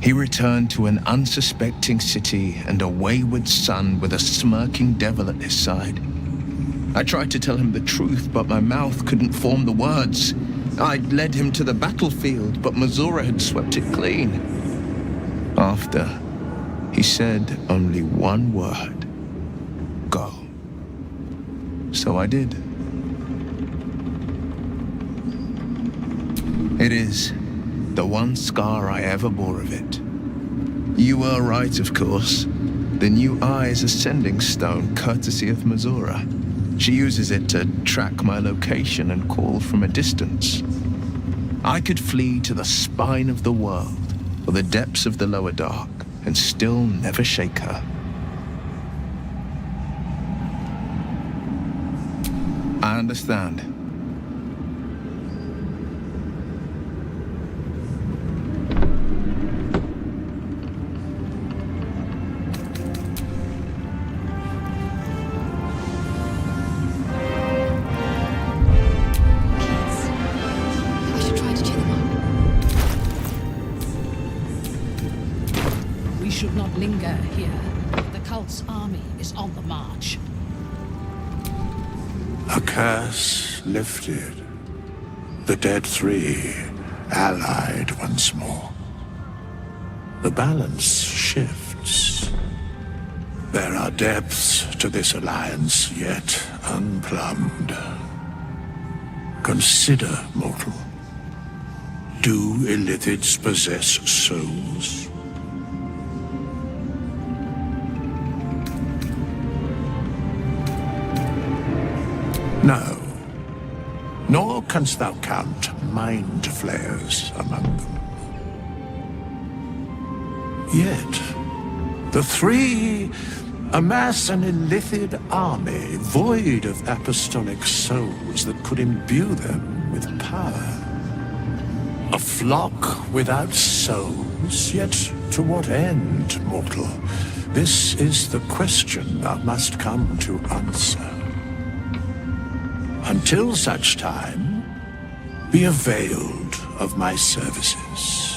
S10: He returned to an unsuspecting city and a wayward son with a smirking devil at his side. I tried to tell him the truth, but my mouth couldn't form the words. I'd led him to the battlefield, but Missoura had swept it clean. After, he said only 1 word. Go. So I did. It is the 1 scar I ever bore of it. You were right, of course. The new eye is a sending stone, courtesy of Missoura. She uses it to track my location and call from a distance. I could flee to the spine of the world, or the depths of the lower dark, and still never shake her. I understand.
S5: Curse lifted. The dead 3 allied once more. The balance shifts. There are depths to this alliance yet unplumbed. Consider, mortal. Do illithids possess souls? No, nor canst thou count mind flayers among them. Yet, the 3 amass an illithid army void of apostolic souls that could imbue them with power. A flock without souls, yet to what end, mortal?
S13: This is the question thou must come to answer. Until such time, be availed of my services.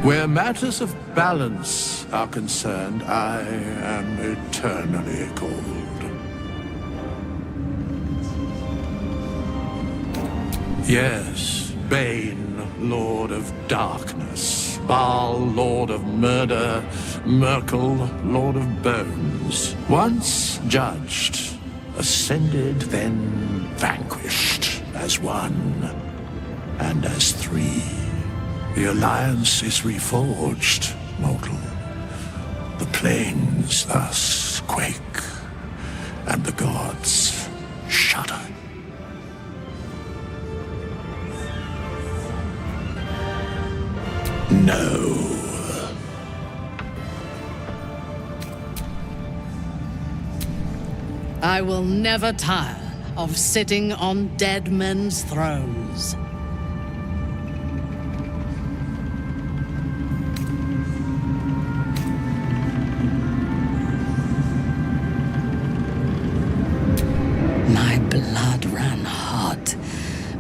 S13: Where matters of balance are concerned, I am eternally cold. Yes, Bane, Lord of Darkness, Baal, Lord of Murder, Merkel, Lord of Bones. Once judged, ascended, then vanquished, as one, and as three. The alliance is reforged, mortal. The plains thus quake, and the gods shudder. No.
S9: I will never tire of sitting on dead men's thrones. My blood ran hot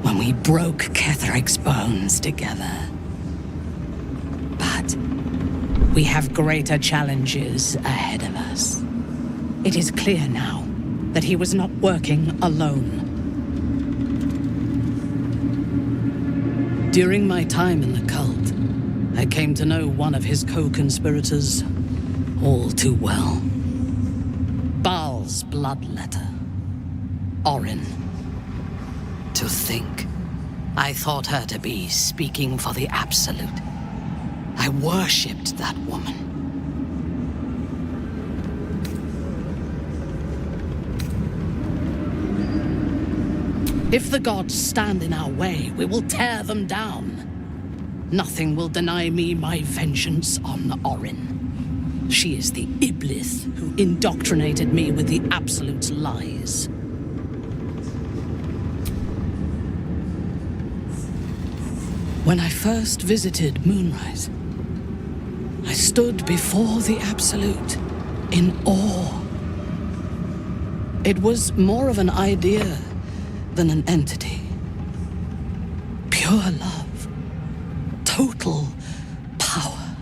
S9: when we broke Ketheric's bones together. But we have greater challenges ahead of us. It is clear now that he was not working alone. During my time in the cult, I came to know one of his co-conspirators all too well. Baal's bloodletter, Orin. To think, I thought her to be speaking for the Absolute. I worshipped that woman. If the gods stand in our way, we will tear them down. Nothing will deny me my vengeance on Orin. She is the Iblis who indoctrinated me with the Absolute's lies. When I first visited Moonrise, I stood before the Absolute in awe. It was more of an idea than an entity. Pure love. Total power.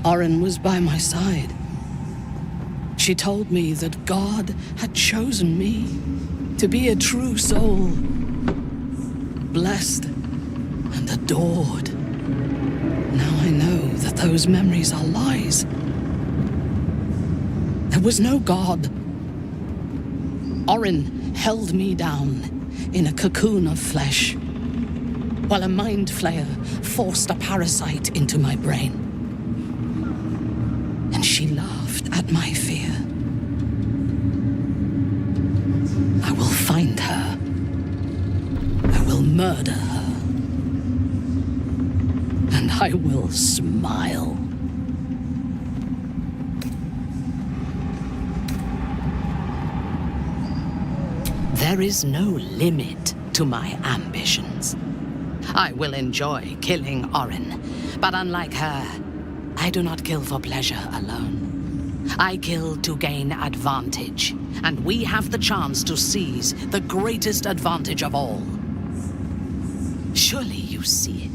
S9: Orin was by my side. She told me that God had chosen me to be a true soul, blessed and adored. Now I know that those memories are lies. There was no God. Orin held me down in a cocoon of flesh, while a mind flayer forced a parasite into my brain. And she laughed at my fear. I will find her. I will murder her. And I will smile. There is no limit to my ambitions. I will enjoy killing Orin, but unlike her, I do not kill for pleasure alone. I kill to gain advantage, and we have the chance to seize the greatest advantage of all. Surely you see it.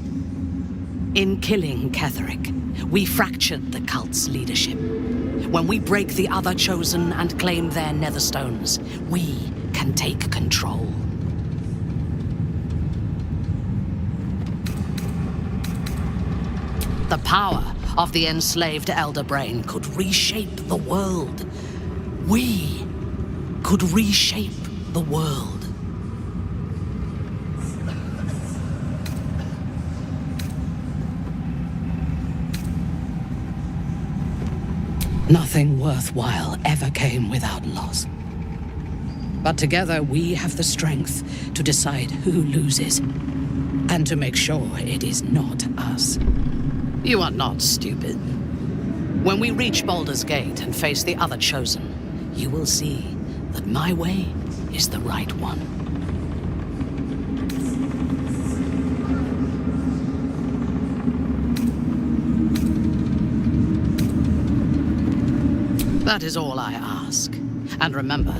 S9: In killing Ketheric, we fractured the cult's leadership. When we break the other chosen and claim their netherstones, we can take control. The power of the enslaved Elder Brain could reshape the world. We could reshape the world. Nothing worthwhile ever came without loss. But together we have the strength to decide who loses, and to make sure it is not us. You are not stupid. When we reach Baldur's Gate and face the other chosen, you will see that my way is the right one. That is all I ask. And remember,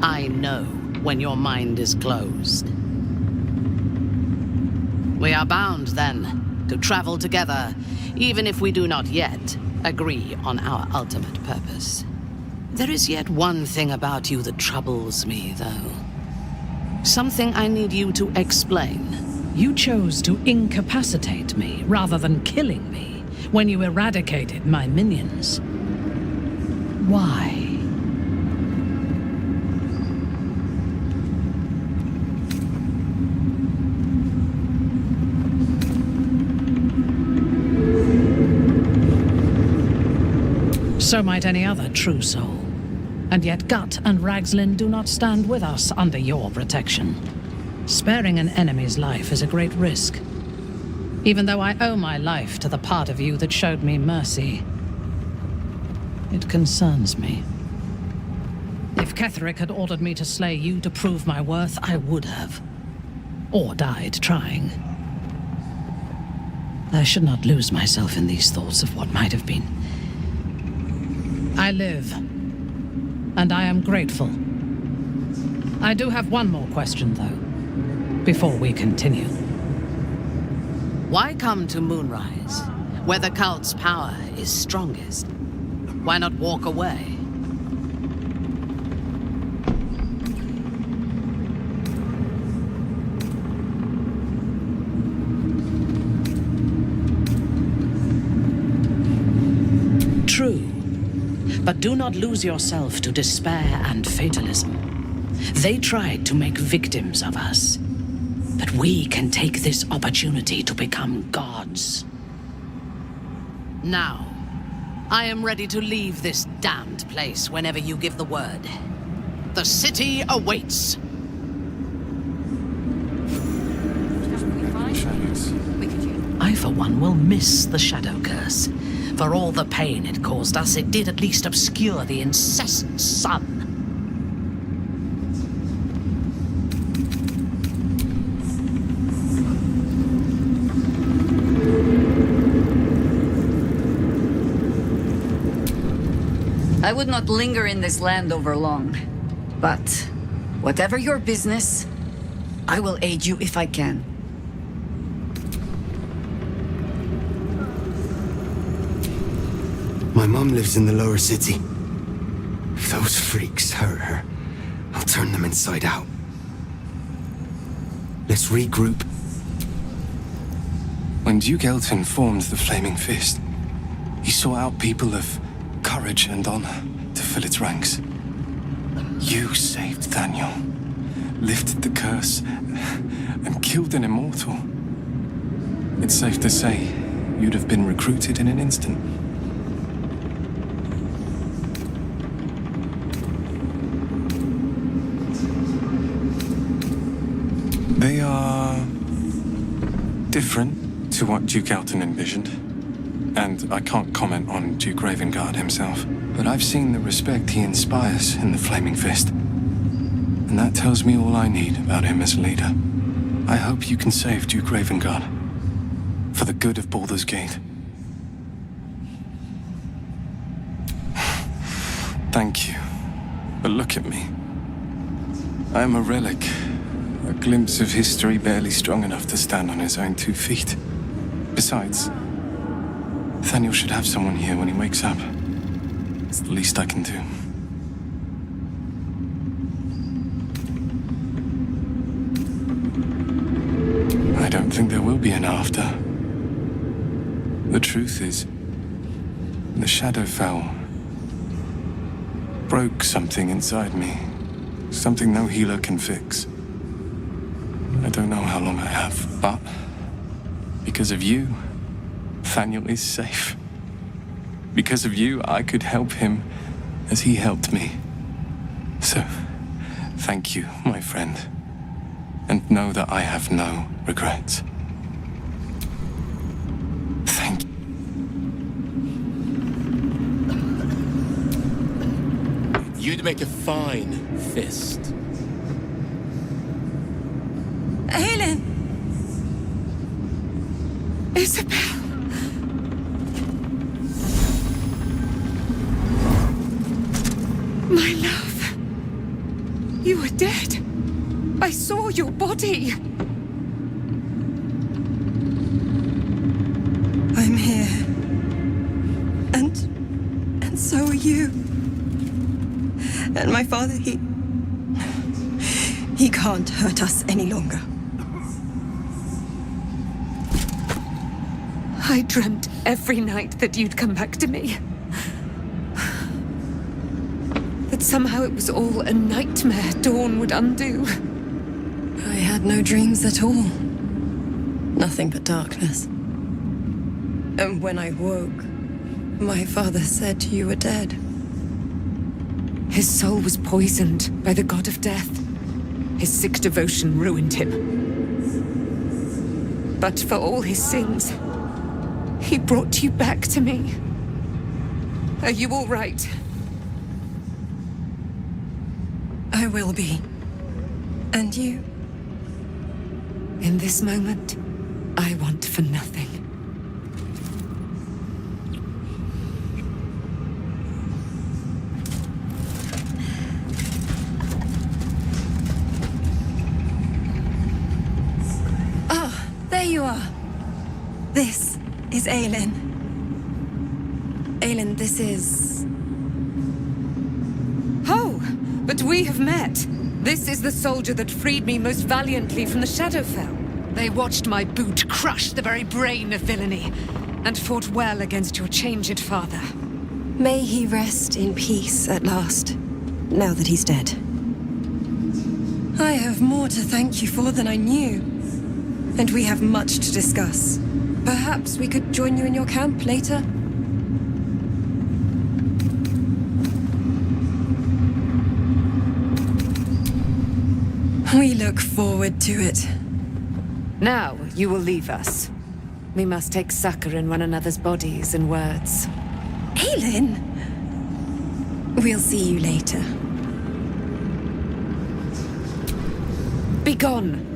S9: I know when your mind is closed. We are bound, then, to travel together, even if we do not yet agree on our ultimate purpose. There is yet one thing about you that troubles me, though. Something I need you to explain.
S14: You chose to incapacitate me rather than killing me when you eradicated my minions. Why? So might any other true soul. And yet Gut and Ragslin do not stand with us under your protection. Sparing an enemy's life is a great risk. Even though I owe my life to the part of you that showed me mercy, it concerns me. If Ketheric had ordered me to slay you to prove my worth, I would have. Or died trying. I should not lose myself in these thoughts of what might have been. I live, and I am grateful. I do have one more question, though, before we continue.
S9: Why come to Moonrise, where the cult's power is strongest? Why not walk away? True. But do not lose yourself to despair and fatalism. They tried to make victims of us. But we can take this opportunity to become gods. Now, I am ready to leave this damned place whenever you give the word. The city awaits. I, for one, will miss the Shadow Curse. For all the pain it caused us, it did at least obscure the incessant sun.
S1: I would not linger in this land over long. But, whatever your business, I will aid you if I can.
S15: My mom lives in the lower city. If those freaks hurt her, I'll turn them inside out. Let's regroup.
S3: When Duke Elton formed the Flaming Fist, he sought out people of courage and honor to fill its ranks. You saved Thaniel, lifted the curse, and killed an immortal. It's safe to say you'd have been recruited in an instant. They are different to what Duke Elton envisioned. And I can't comment on Duke Ravengard himself, but I've seen the respect he inspires in the Flaming Fist. And that tells me all I need about him as a leader. I hope you can save Duke Ravengard, for the good of Baldur's Gate. Thank you, but look at me. I am a relic. A glimpse of history barely strong enough to stand on his own 2 feet. Besides, Thaniel should have someone here when he wakes up. It's the least I can do. I don't think there will be an after. The truth is, the Shadowfell broke something inside me. Something no healer can fix. I don't know how long I have, but because of you, Thaniel is safe. Because of you, I could help him as he helped me. So, thank you, my friend. And know that I have no regrets. Thank you.
S11: You'd make a fine fist.
S7: Helen! Isabel! My love. You were dead. I saw your body. I'm here. And so are you. And my father, he can't hurt us any longer. I dreamt every night that you'd come back to me. That somehow it was all a nightmare Dawn would undo. I had no dreams at all. Nothing but darkness. And when I woke, my father said you were dead. His soul was poisoned by the god of death. His sick devotion ruined him. But for all his sins, he brought you back to me. Are you all right? I will be. And you? In this moment, I want for nothing. There you are. This is Aelin. Aelin, this is... Oh, but we have met. This is the soldier that freed me most valiantly from the Shadowfell. They watched my boot crush the very brain of villainy, and fought well against your changed father. May he rest in peace at last, now that he's dead. I have more to thank you for than I knew. And we have much to discuss. Perhaps we could join you in your camp later? We look forward to it. Now you will leave us. We must take succor in one another's bodies and words. Aelin! We'll see you later. Be gone!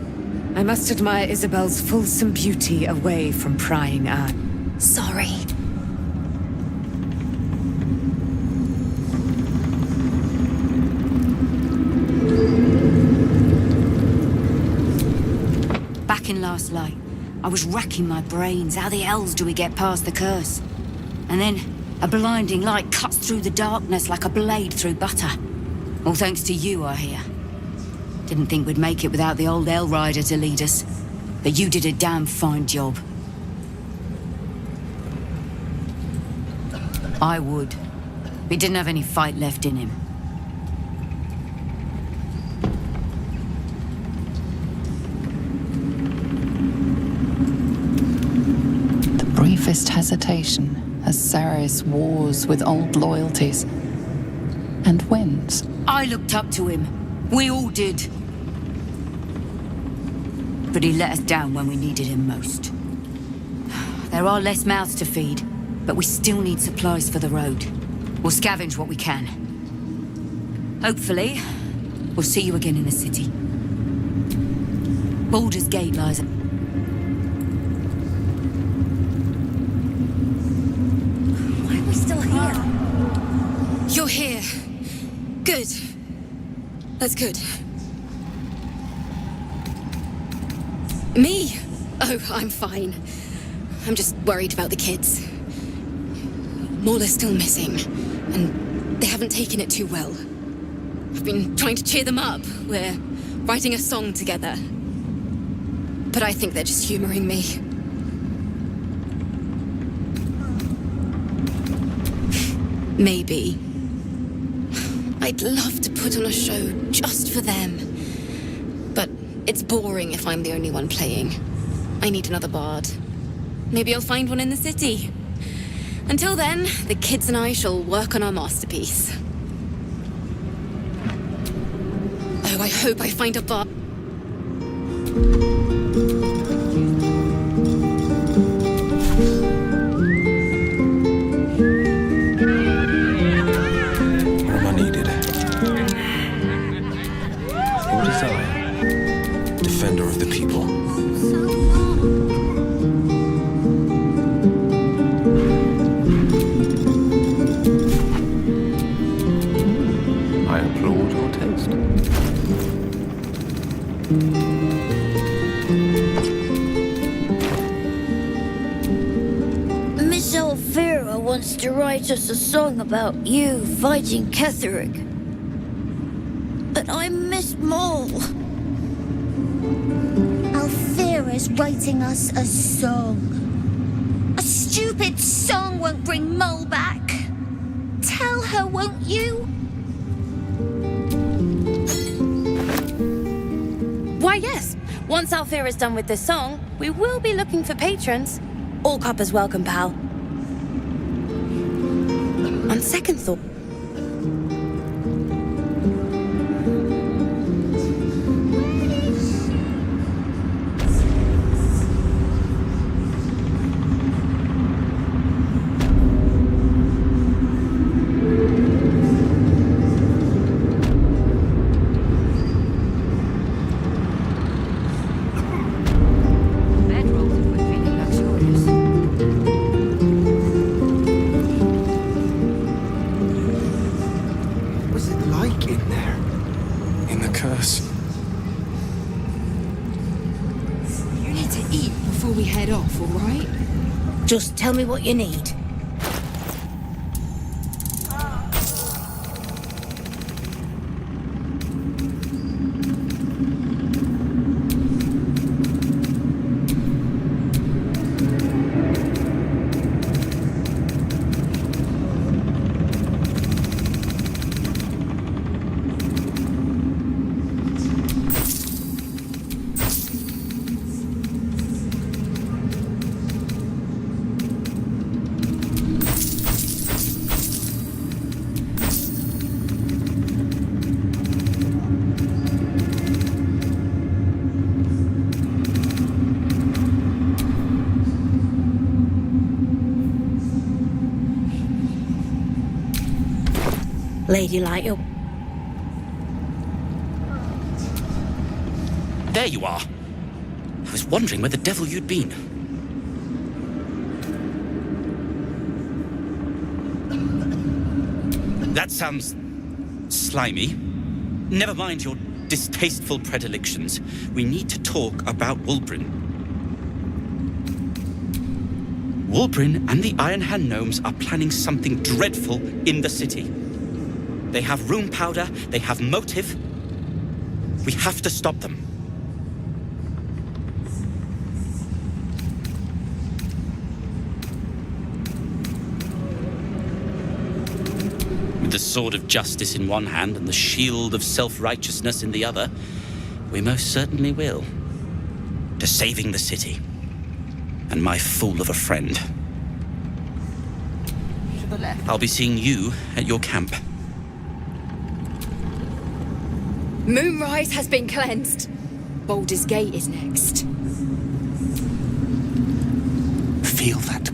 S7: I must admire Isabel's fulsome beauty away from prying eyes. Sorry.
S1: Back in Last Light, I was racking my brains. How the hells do we get past the curse? And then, a blinding light cuts through the darkness like a blade through butter. All thanks to you, I hear. Didn't think we'd make it without the old El Rider to lead us. But you did a damn fine job. I would. He didn't have any fight left in him.
S2: The briefest hesitation as Saris wars with old loyalties and wins.
S1: I looked up to him. We all did. But he let us down when we needed him most. There are less mouths to feed, but we still need supplies for the road. We'll scavenge what we can. Hopefully, we'll see you again in the city. Baldur's Gate lies... Why are we still here?
S7: You're here. Good. That's good. Me? Oh, I'm fine. I'm just worried about the kids. Morla's still missing, and they haven't taken it too well. I've been trying to cheer them up. We're writing a song together. But I think they're just humoring me. Maybe. I'd love to put on a show just for them. But it's boring if I'm the only one playing. I need another bard. Maybe I'll find one in the city. Until then, the kids and I shall work on our masterpiece. Oh, I hope I find a bard.
S15: Where am I needed? What is I? Defender of the people.
S13: I applaud your taste.
S16: Miss Elvira wants to write us a song about you fighting Ketheric. But I'm Miss Mole.
S17: Elvira's writing us a song. A stupid song won't bring Mole back. Tell her, won't you?
S12: Why, yes. Once Alfira's done with this song, we will be looking for patrons. All coppers welcome, pal. On second thought...
S16: Just tell me what you need. Lady Light.
S18: There you are. I was wondering where the devil you'd been. That sounds slimy. Never mind your distasteful predilections. We need to talk about Wulbren. Wulbren and the Iron Hand Gnomes are planning something dreadful in the city. They have rune powder, they have motive. We have to stop them. With the sword of justice in one hand and the shield of self-righteousness in the other, we most certainly will. To saving the city. And my fool of a friend.
S12: To the left.
S18: I'll be seeing you at your camp.
S12: Moonrise has been cleansed. Baldur's Gate is next.
S18: Feel that.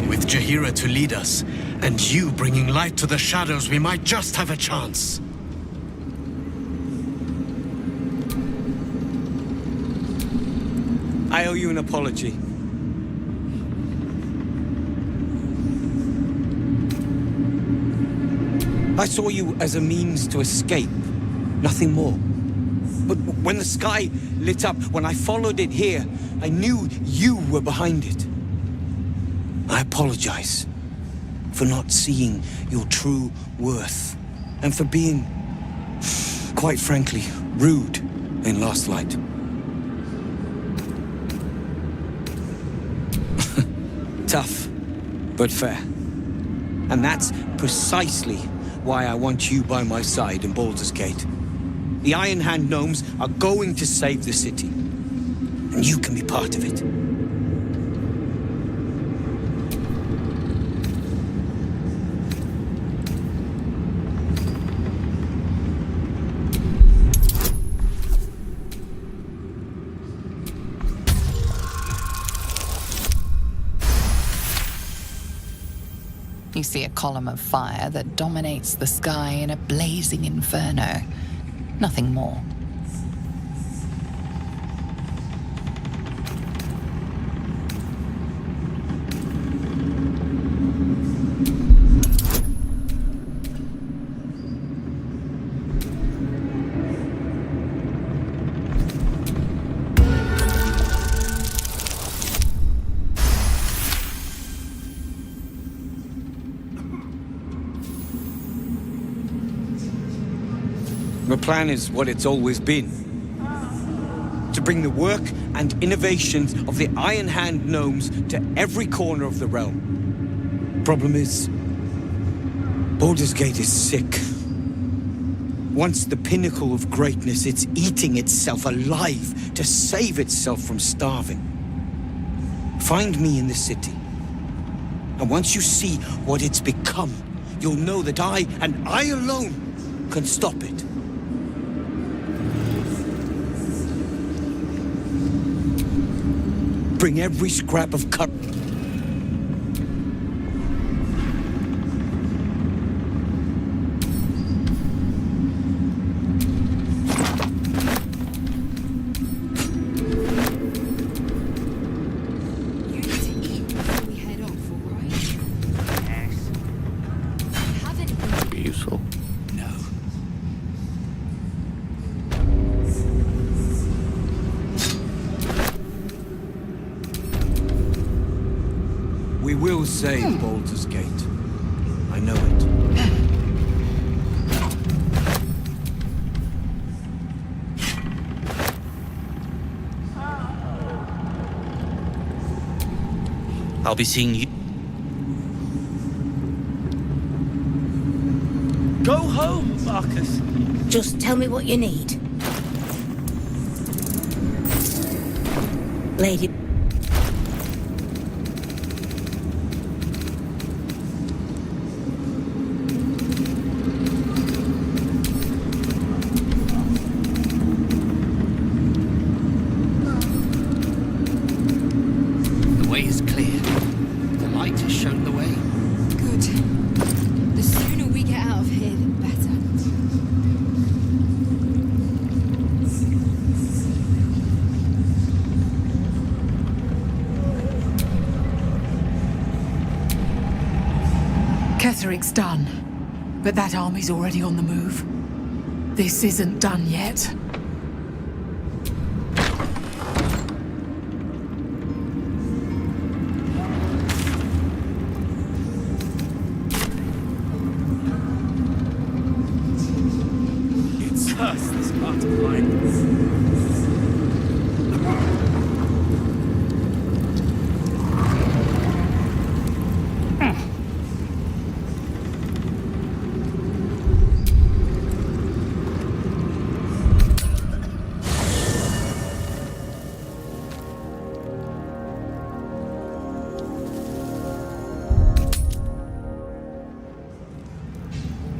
S15: With Jaheira to lead us, and you bringing light to the shadows, we might just have a chance.
S19: I owe you an apology. I saw you as a means to escape, nothing more. But when the sky lit up, when I followed it here, I knew you were behind it. I apologize for not seeing your true worth, and for being, quite frankly, rude in Last Light. Tough, but fair. And that's precisely why I want you by my side in Baldur's Gate. The Iron Hand Gnomes are going to save the city, and you can be part of it.
S2: You see a column of fire that dominates the sky in a blazing inferno. Nothing more.
S19: The plan is what it's always been. To bring the work and innovations of the Iron Hand gnomes to every corner of the realm. Problem is, Baldur's Gate is sick. Once the pinnacle of greatness, it's eating itself alive to save itself from starving. Find me in the city. And once you see what it's become, you'll know that I, and I alone, can stop it. Bring every scrap of cut.
S13: Useful.
S19: We will save Baldur's Gate. I know it.
S18: I'll be seeing you.
S7: Go home, Marcus.
S12: Just tell me what you need. Lady...
S7: The way is clear. The light has shown the way.
S20: Good. The sooner we get out of here, the better.
S21: Ketheric's done, but that army's already on the move. This isn't done yet.
S7: It's us, this part of mine.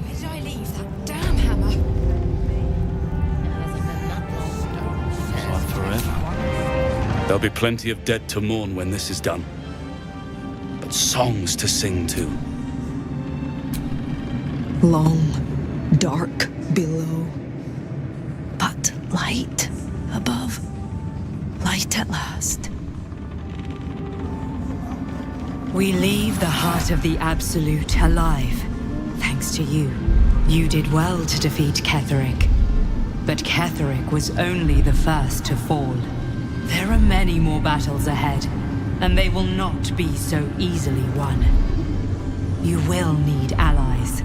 S20: Where did I leave that damn hammer?
S18: Like forever. There'll be plenty of dead to mourn when this is done. But songs to sing too.
S2: Long, dark below, but light above. Light at last.
S4: We leave the heart of the Absolute alive. Thanks to you. You did well to defeat Ketheric. But Ketheric was only the first to fall. There are many more battles ahead, and they will not be so easily won. You will need allies.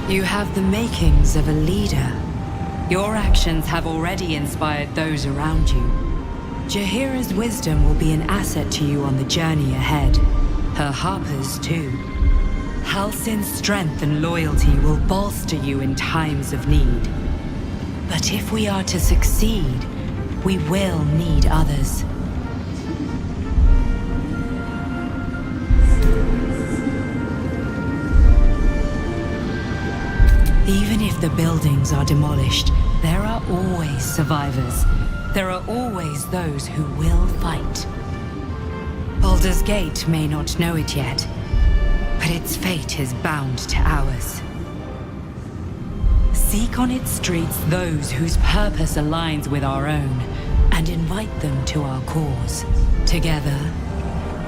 S4: You have the makings of a leader. Your actions have already inspired those around you. Jaheira's wisdom will be an asset to you on the journey ahead. Her harpers, too. Halsin's strength and loyalty will bolster you in times of need. But if we are to succeed, we will need others. Even if the buildings are demolished, there are always survivors. There are always those who will fight. Baldur's Gate may not know it yet, but its fate is bound to ours. Seek on its streets those whose purpose aligns with our own, and invite them to our cause. Together,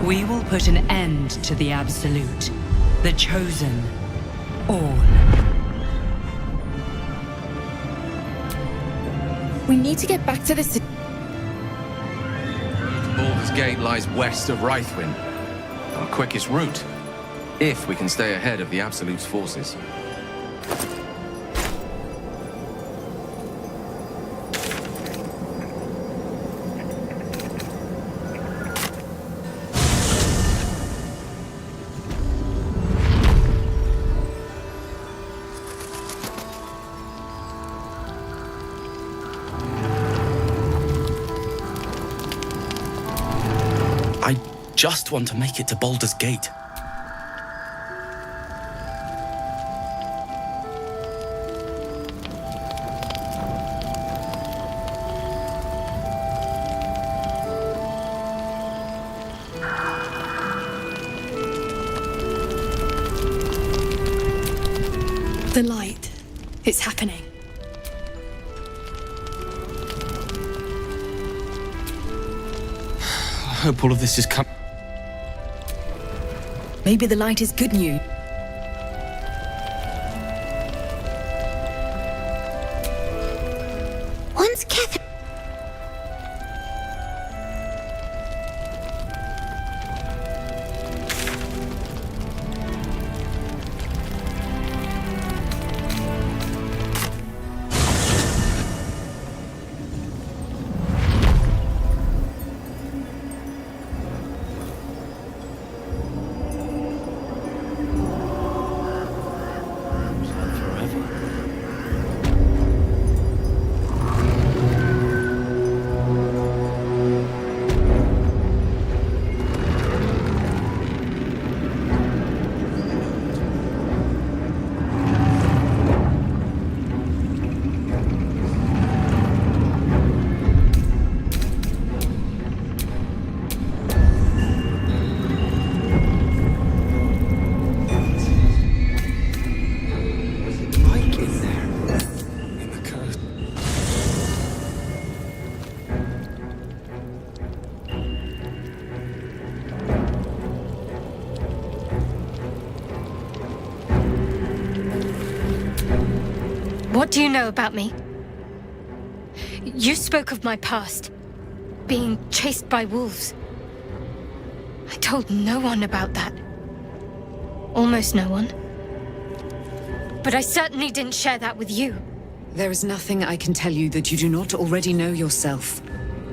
S4: we will put an end to the Absolute, the Chosen, all.
S20: We need to get back to the city.
S8: Baldur's Gate lies west of Rythwin. Our quickest route, if we can stay ahead of the Absolute's forces.
S18: I just want to make it to Baldur's Gate.
S22: The light. It's happening.
S18: I hope all of this is coming.
S22: Maybe the light is good news.
S17: Once Ketheric...
S22: What do you know about me? You spoke of my past, being chased by wolves. I told no one about that. Almost no one. But I certainly didn't share that with you.
S23: There is nothing I can tell you that you do not already know yourself.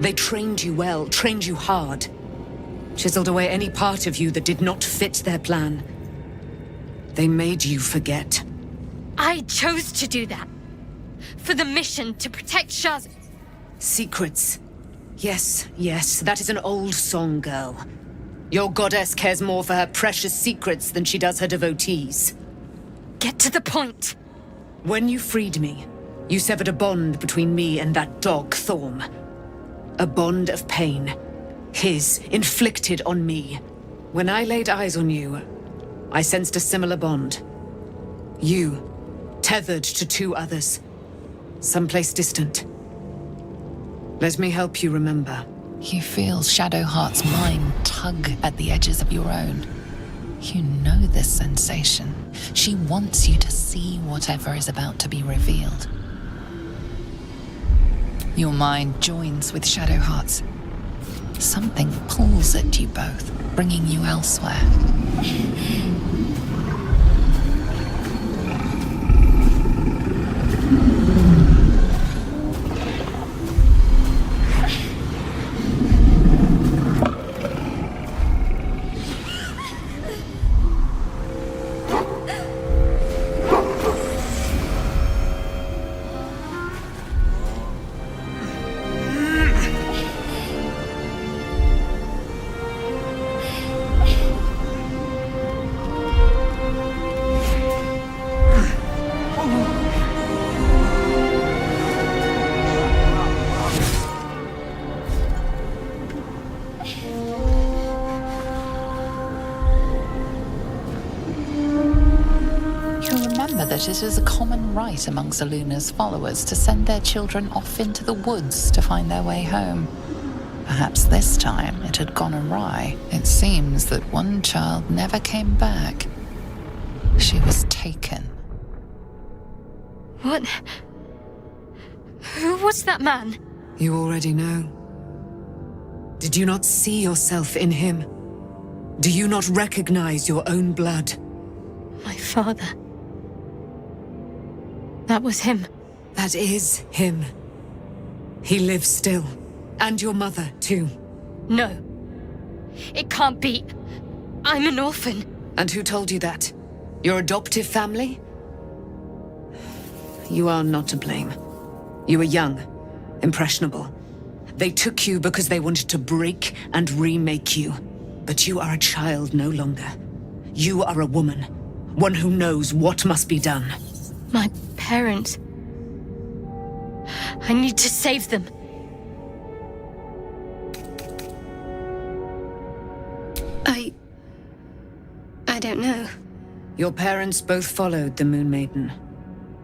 S23: They trained you well, trained you hard. Chiseled away any part of you that did not fit their plan. They made you forget.
S22: I chose to do that. For the mission to protect Shaz.
S23: Secrets. Yes, yes, that is an old song, girl. Your goddess cares more for her precious secrets than she does her devotees.
S22: Get to the point.
S23: When you freed me, you severed a bond between me and that dog, Thorm. A bond of pain. His, inflicted on me. When I laid eyes on you, I sensed a similar bond. You, tethered to two others. Someplace distant. Let me help you remember.
S2: You feel Shadowheart's mind tug at the edges of your own. You know this sensation. She wants you to see whatever is about to be revealed. Your mind joins with Shadowheart's. Something pulls at you both, bringing you elsewhere. That it is a common right among Zeluna's followers to send their children off into the woods to find their way home. Perhaps this time it had gone awry. It seems that one child never came back. She was taken.
S22: What? Who was that man?
S23: You already know. Did you not see yourself in him? Do you not recognize your own blood?
S22: My father. That was him.
S23: That is him. He lives still. And your mother, too.
S22: No. It can't be. I'm an orphan.
S23: And who told you that? Your adoptive family? You are not to blame. You were young, impressionable. They took you because they wanted to break and remake you. But you are a child no longer. You are a woman. One who knows what must be done.
S22: My parents. I need to save them. I don't know.
S23: Your parents both followed the Moon Maiden.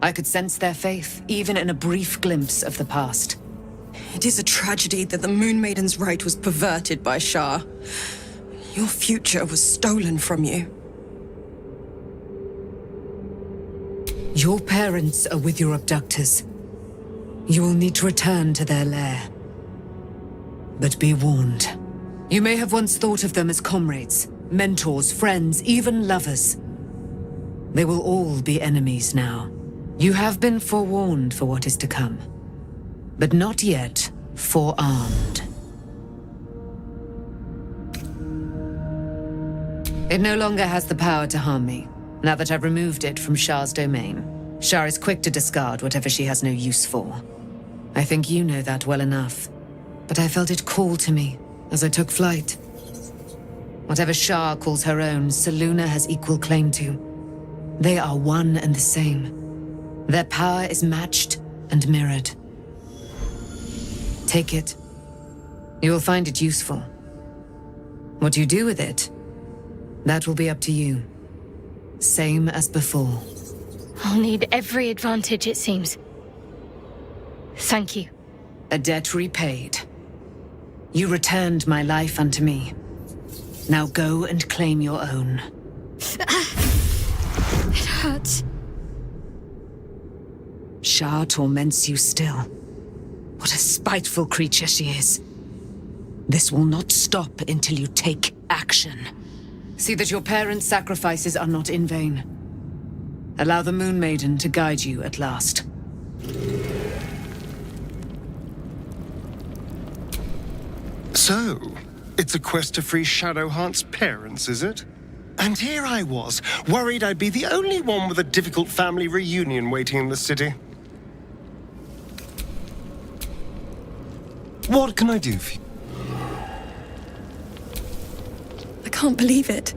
S23: I could sense their faith, even in a brief glimpse of the past.
S5: It is a tragedy that the Moon Maiden's right was perverted by Shah. Your future was stolen from you.
S23: Your parents are with your abductors. You will need to return to their lair. But be warned. You may have once thought of them as comrades, mentors, friends, even lovers. They will all be enemies now. You have been forewarned for what is to come, but not yet forearmed. It no longer has the power to harm me, now that I've removed it from Shah's domain. Shah is quick to discard whatever she has no use for. I think you know that well enough, but I felt it call to me as I took flight. Whatever Shah calls her own, Selûne has equal claim to. They are one and the same. Their power is matched and mirrored. Take it. You will find it useful. What you do with it, that will be up to you. Same as before.
S22: I'll need every advantage, it seems. Thank you.
S23: A debt repaid. You returned my life unto me. Now go and claim your own.
S22: It hurts.
S23: Shah torments you still. What a spiteful creature she is. This will not stop until you take action. See that your parents' sacrifices are not in vain. Allow the Moon Maiden to guide you at last.
S6: So, it's a quest to free Shadowheart's parents, is it? And here I was, worried I'd be the only one with a difficult family reunion waiting in the city. What can I do for you?
S5: I can't believe it.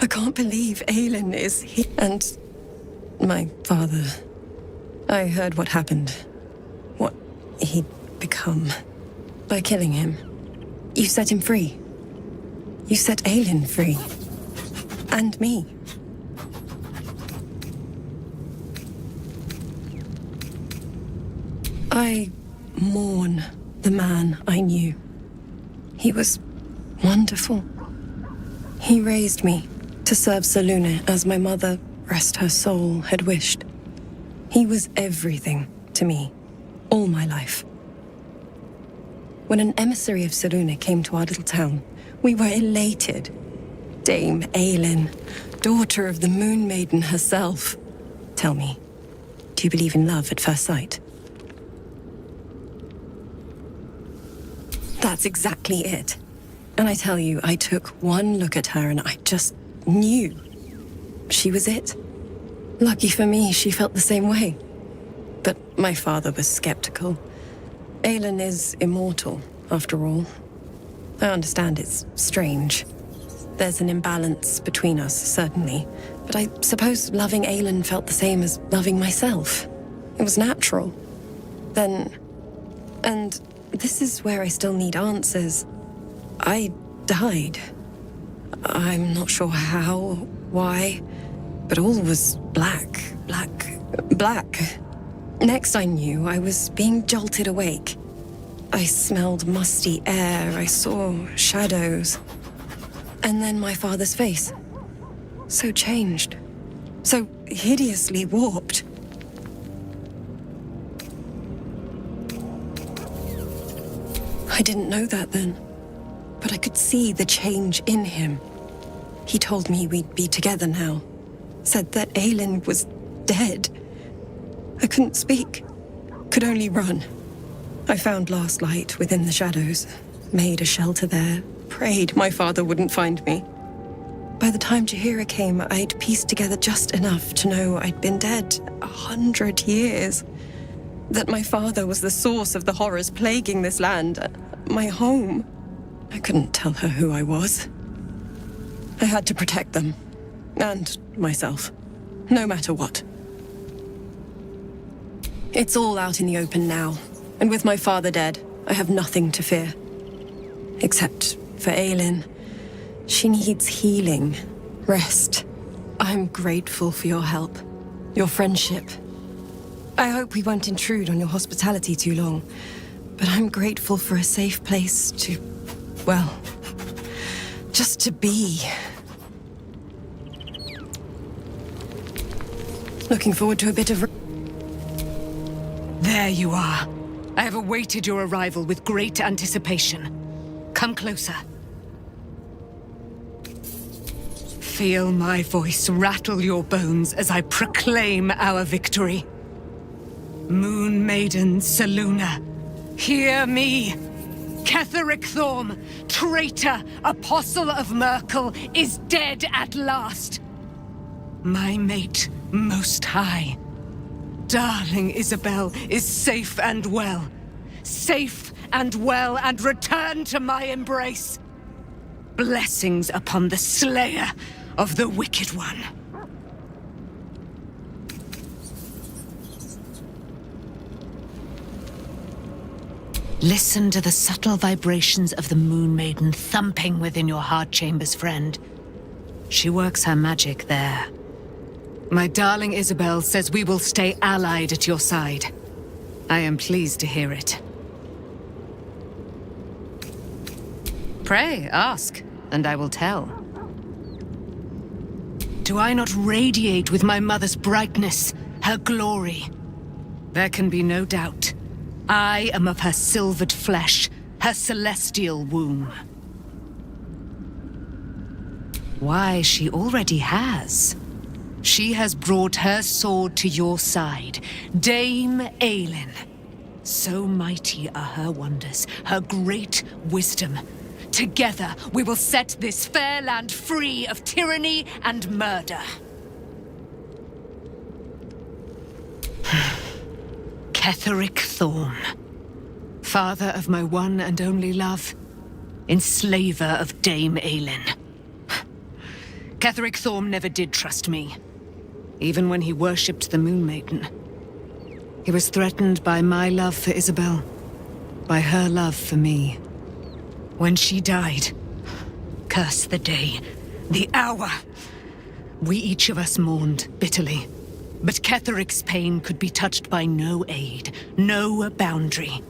S5: I can't believe Aelin is here. And my father. I heard what happened. What he'd become. By killing him. You set him free. You set Aelin free. And me. I mourn the man I knew. He was wonderful. He raised me to serve Selûne as my mother, rest her soul, had wished. He was everything to me, all my life. When an emissary of Selûne came to our little town, we were elated. Dame Aelin, daughter of the Moon Maiden herself. Tell me, do you believe in love at first sight? That's exactly it. And I tell you, I took one look at her and I just knew. She was it. Lucky for me, she felt the same way. But my father was skeptical. Aelin is immortal, after all. I understand it's strange. There's an imbalance between us, certainly. But I suppose loving Aelin felt the same as loving myself. It was natural. Then... And this is where I still need answers. I died. I'm not sure how, why, but all was black. Next I knew, I was being jolted awake. I smelled musty air, I saw shadows. And then my father's face. So changed. So hideously warped. I didn't know that then. but I could see the change in him. He told me we'd be together now. Said that Aelin was dead. I couldn't speak. Could only run. I found Last Light within the shadows. Made a shelter there. Prayed my father wouldn't find me. By the time Jaheira came, I'd pieced together just enough to know I'd been dead 100 years. That my father was the source of the horrors plaguing this land. My home. I couldn't tell her who I was. I had to protect them. And myself. No matter what. It's all out in the open now. And with my father dead, I have nothing to fear. Except for Aelin. She needs healing. Rest. I'm grateful for your help. Your friendship. I hope we won't intrude on your hospitality too long. But I'm grateful for a safe place to... well... just to be. Looking forward to a bit of...
S23: There you are. I have awaited your arrival with great anticipation. Come closer. Feel my voice rattle your bones as I proclaim our victory. Moon Maiden Selûne, hear me! Ketheric Thorm, traitor, apostle of Merkel, is dead at last. My mate, Most High. Darling Isabel is safe and well. Safe and well, and return to my embrace. Blessings upon the slayer of the Wicked One. Listen to the subtle vibrations of the Moon Maiden thumping within your heart chambers, friend. She works her magic there. My darling Isabel says we will stay allied at your side. I am pleased to hear it. Pray, ask, and I will tell. Do I not radiate with my mother's brightness, her glory? There can be no doubt. I am of her silvered flesh, her celestial womb. Why, she already has. She has brought her sword to your side, Dame Aelin. So mighty are her wonders, her great wisdom. Together, we will set this fair land free of tyranny and murder. Ketheric Thorm, father of my one and only love, enslaver of Dame Aelin. Ketheric Thorm never did trust me, even when he worshipped the Moon Maiden. He was threatened by my love for Isabel, by her love for me. When she died, curse the day, the hour. We each of us mourned bitterly. But Ketheric's pain could be touched by no aid, no boundary.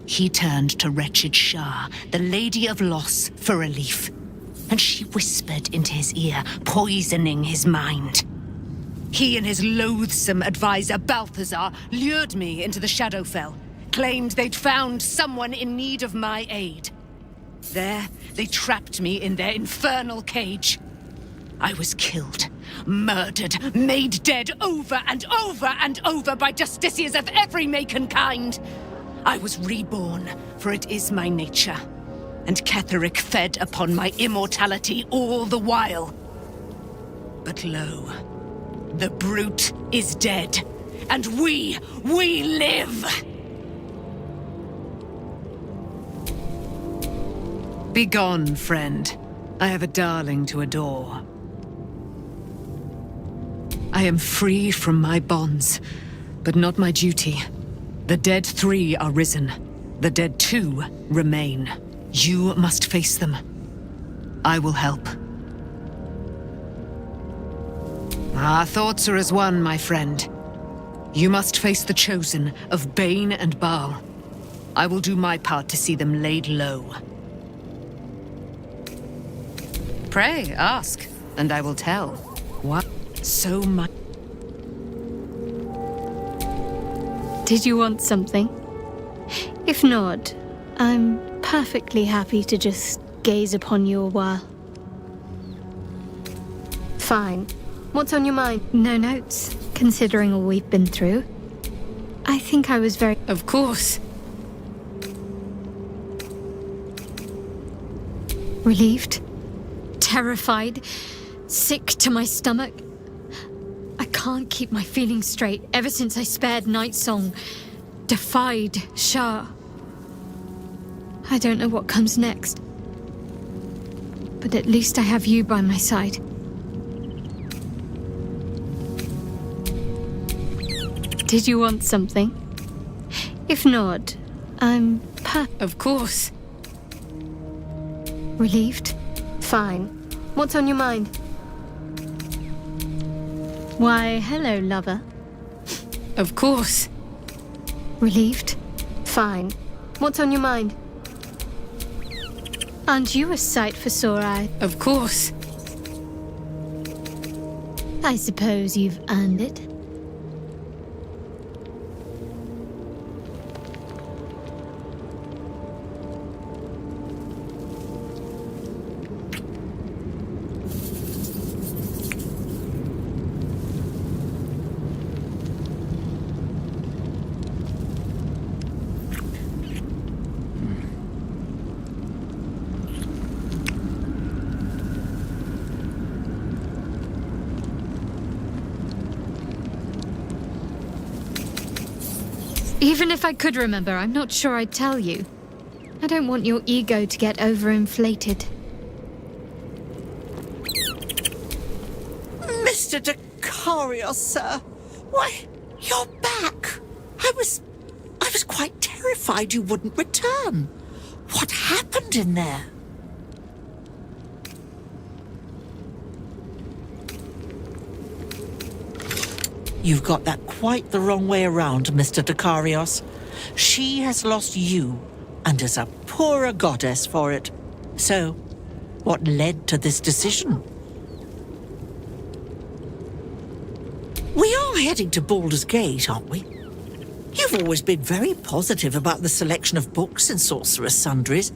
S23: He turned to wretched Shah, the Lady of Loss, for relief. And she whispered into his ear, poisoning his mind. He and his loathsome advisor, Balthazar, lured me into the Shadowfell, claimed they'd found someone in need of my aid. There, they trapped me in their infernal cage. I was killed, murdered, made dead over and over and over by justiciars of every make and kind. I was reborn, for it is my nature. And Ketheric fed upon my immortality all the while. But lo, the brute is dead, and we live! Begone, friend. I have a darling to adore. I am free from my bonds, but not my duty. The dead 3 are risen. The dead 2 remain. You must face them. I will help. Our thoughts are as one, my friend. You must face the Chosen of Bane and Baal. I will do my part to see them laid low. Pray, ask, and I will tell. What? So much.
S22: Did you want something? If not, I'm perfectly happy to just gaze upon you a while. Fine. What's on your mind? No notes, considering all we've been through. I think I was very...
S4: Of course.
S22: Relieved, terrified, sick to my stomach. I can't keep my feelings straight ever since I spared Nightsong, defied Shah. I don't know what comes next, but at least I have you by my side. Did you want something? If not, I'm
S4: Of course.
S22: Relieved? Fine. What's on your mind? Why, hello, lover.
S4: Of course.
S22: Relieved? Fine. What's on your mind? Aren't you a sight for sore eyes?
S4: Of course.
S22: I suppose you've earned it. Even if I could remember, I'm not sure I'd tell you. I don't want your ego to get overinflated.
S7: Mr. Dekarios, sir. Why, you're back. I was quite terrified you wouldn't return. What happened in there? You've got that quite the wrong way around, Mr. Dekarios. She has lost you, and is a poorer goddess for it. So, what led to this decision? We are heading to Baldur's Gate, aren't we? You've always been very positive about the selection of books in Sorcerer's Sundries.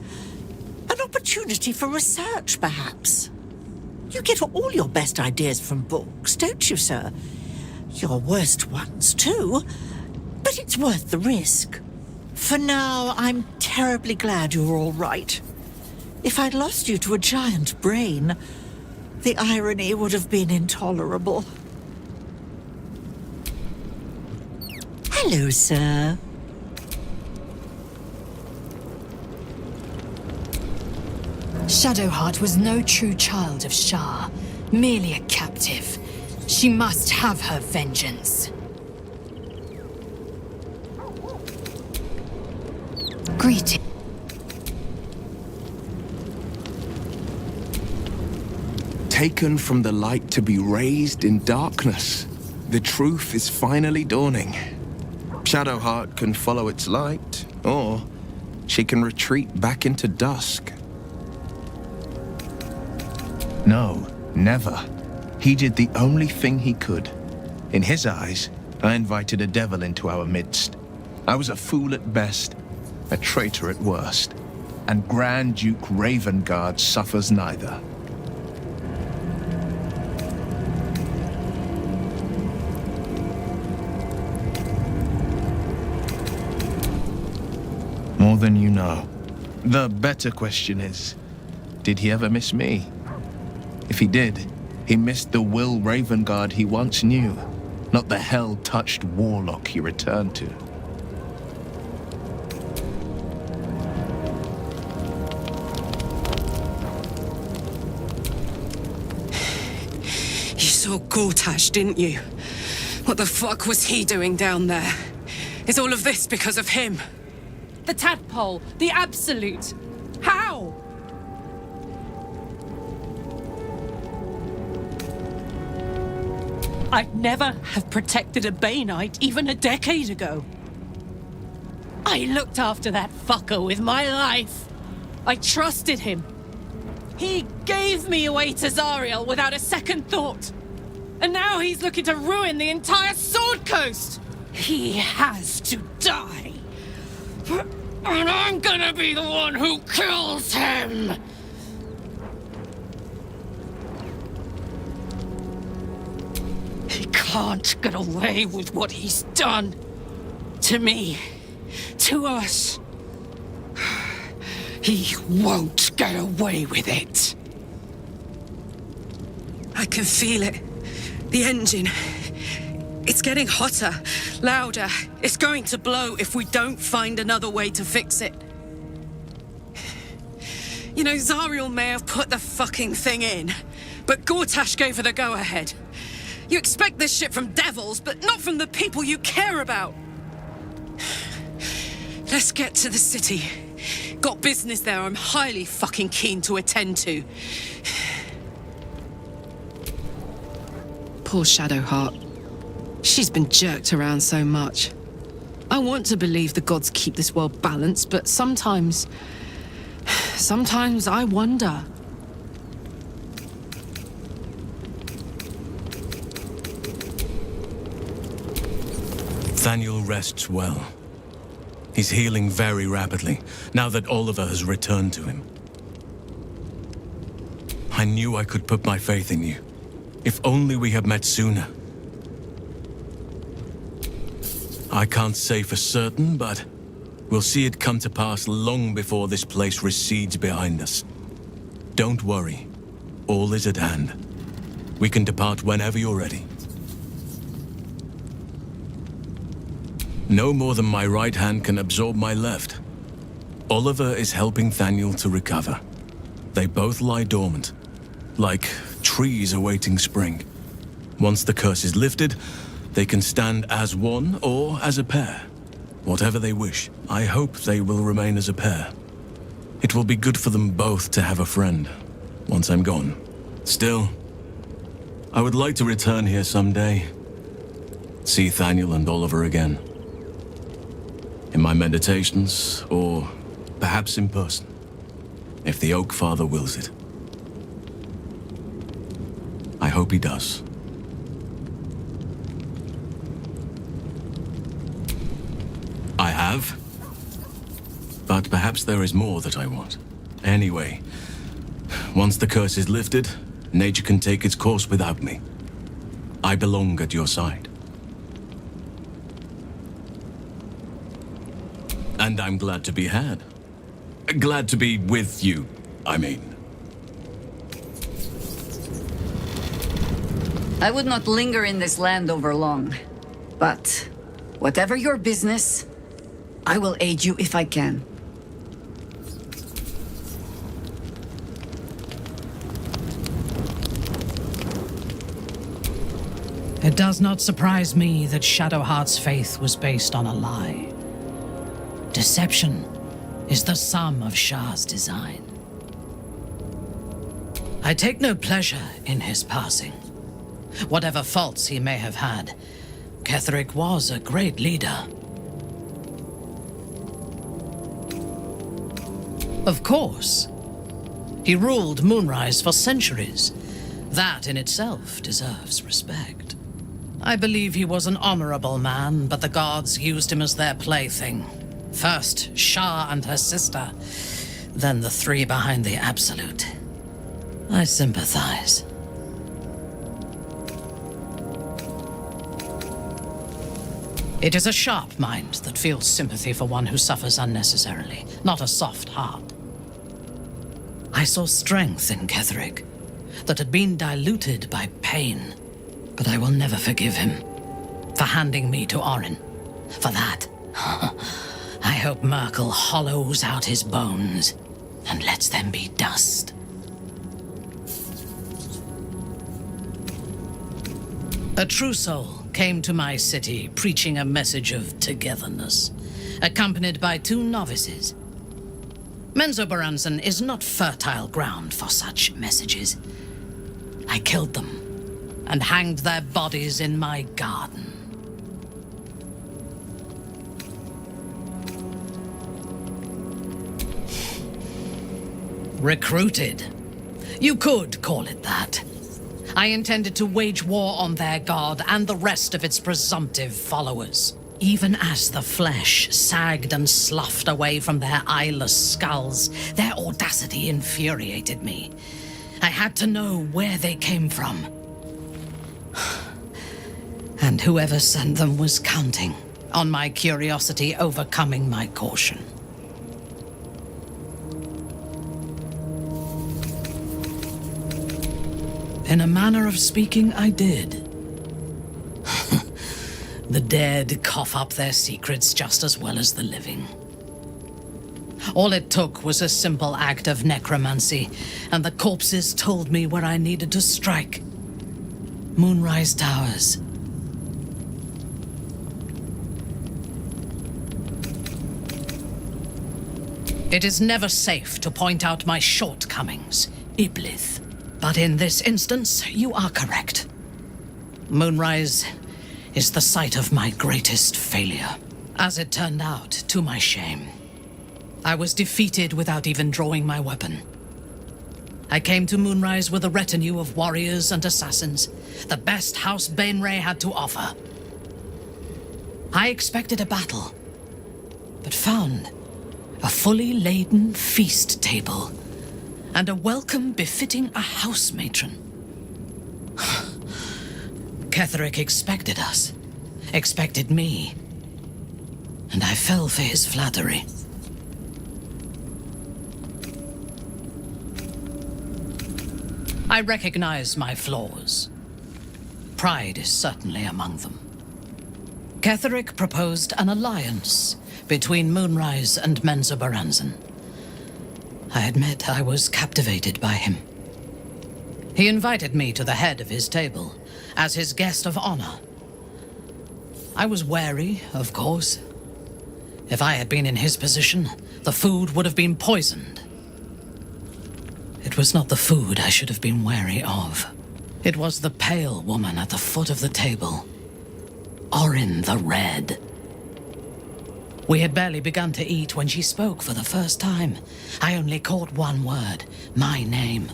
S7: An opportunity for research, perhaps. You get all your best ideas from books, don't you, sir? Your worst ones, too. But it's worth the risk. For now, I'm terribly glad you're all right. If I'd lost you to a giant brain, the irony would have been intolerable. Hello, sir.
S21: Shadowheart was no true child of Shah, merely a captive. She must have her vengeance. Greeting.
S3: Taken from the light to be raised in darkness, the truth is finally dawning. Shadowheart can follow its light, or she can retreat back into dusk. No, never. He did the only thing he could. In his eyes, I invited a devil into our midst. I was a fool at best, a traitor at worst, and Grand Duke Ravengard suffers neither. More than you know. The better question is, did he ever miss me? If he did, he missed the Will Ravengard he once knew, not the hell-touched warlock he returned to.
S9: You saw Gortash, didn't you? What the fuck was he doing down there? Is all of this because of him?
S10: The tadpole, the absolute. How? I'd never have protected a Bay Knight even a decade ago. I looked after that fucker with my life. I trusted him. He gave me away to Zariel without a second thought. And now he's looking to ruin the entire Sword Coast. He has to die. And I'm gonna be the one who kills him! He can't get away with what he's done. To me. To us. He won't get away with it.
S9: I can feel it. The engine. It's getting hotter, louder. It's going to blow if we don't find another way to fix it. You know, Zariel may have put the fucking thing in, but Gortash gave her the go-ahead. You expect this shit from devils, but not from the people you care about. Let's get to the city. Got business there I'm highly fucking keen to attend to. Poor Shadowheart. She's been jerked around so much. I want to believe the gods keep this world balanced, but sometimes I wonder.
S3: Thaniel rests well. He's healing very rapidly, now that Oliver has returned to him. I knew I could put my faith in you. If only we had met sooner. I can't say for certain, but we'll see it come to pass long before this place recedes behind us. Don't worry. All is at hand. We can depart whenever you're ready. No more than my right hand can absorb my left. Oliver is helping Thaniel to recover. They both lie dormant, like trees awaiting spring. Once the curse is lifted, they can stand as one or as a pair. Whatever they wish. I hope they will remain as a pair. It will be good for them both to have a friend, once I'm gone. Still, I would like to return here someday. See Thaniel and Oliver again. In my meditations, or perhaps in person, if the Oak Father wills it. I hope he does. I have. But perhaps there is more that I want. Anyway, once the curse is lifted, nature can take its course without me. I belong at your side. And I'm glad to be had. Glad to be with you, I mean.
S1: I would not linger in this land over long. But whatever your business, I will aid you if I can.
S21: It does not surprise me that Shadowheart's faith was based on a lie. Deception is the sum of Shah's design. I take no pleasure in his passing. Whatever faults he may have had, Ketheric was a great leader. Of course. He ruled Moonrise for centuries. That in itself deserves respect. I believe he was an honorable man, but the gods used him as their plaything. First, Shah and her sister, then the three behind the Absolute. I sympathize. It is a sharp mind that feels sympathy for one who suffers unnecessarily, not a soft heart. I saw strength in Ketheric that had been diluted by pain, but I will never forgive him for handing me to Orin. For that, I hope Merkel hollows out his bones and lets them be dust. A true soul came to my city preaching a message of togetherness, accompanied by 2 novices. Menzoberranzan is not fertile ground for such messages. I killed them and hanged their bodies in my garden. Recruited. You could call it that. I intended to wage war on their god and the rest of its presumptive followers. Even as the flesh sagged and sloughed away from their eyeless skulls, their audacity infuriated me. I had to know where they came from. And whoever sent them was counting on my curiosity overcoming my caution. In a manner of speaking, I did. The dead cough up their secrets just as well as the living. All it took was a simple act of necromancy, and the corpses told me where I needed to strike. Moonrise Towers. It is never safe to point out my shortcomings, Iblith. But in this instance, you are correct. Moonrise is the site of my greatest failure. As it turned out, to my shame, I was defeated without even drawing my weapon. I came to Moonrise with a retinue of warriors and assassins, the best House Bainray had to offer. I expected a battle, but found a fully laden feast table and a welcome befitting a house matron. Ketheric expected us, expected me, and I fell for his flattery. I recognize my flaws. Pride is certainly among them. Ketheric proposed an alliance between Moonrise and Menzoberranzan. I admit I was captivated by him. He invited me to the head of his table as his guest of honor. I was wary, of course. If I had been in his position, the food would have been poisoned. It was not the food I should have been wary of. It was the pale woman at the foot of the table. Orin the Red. We had barely begun to eat when she spoke for the first time. I only caught one word, my name.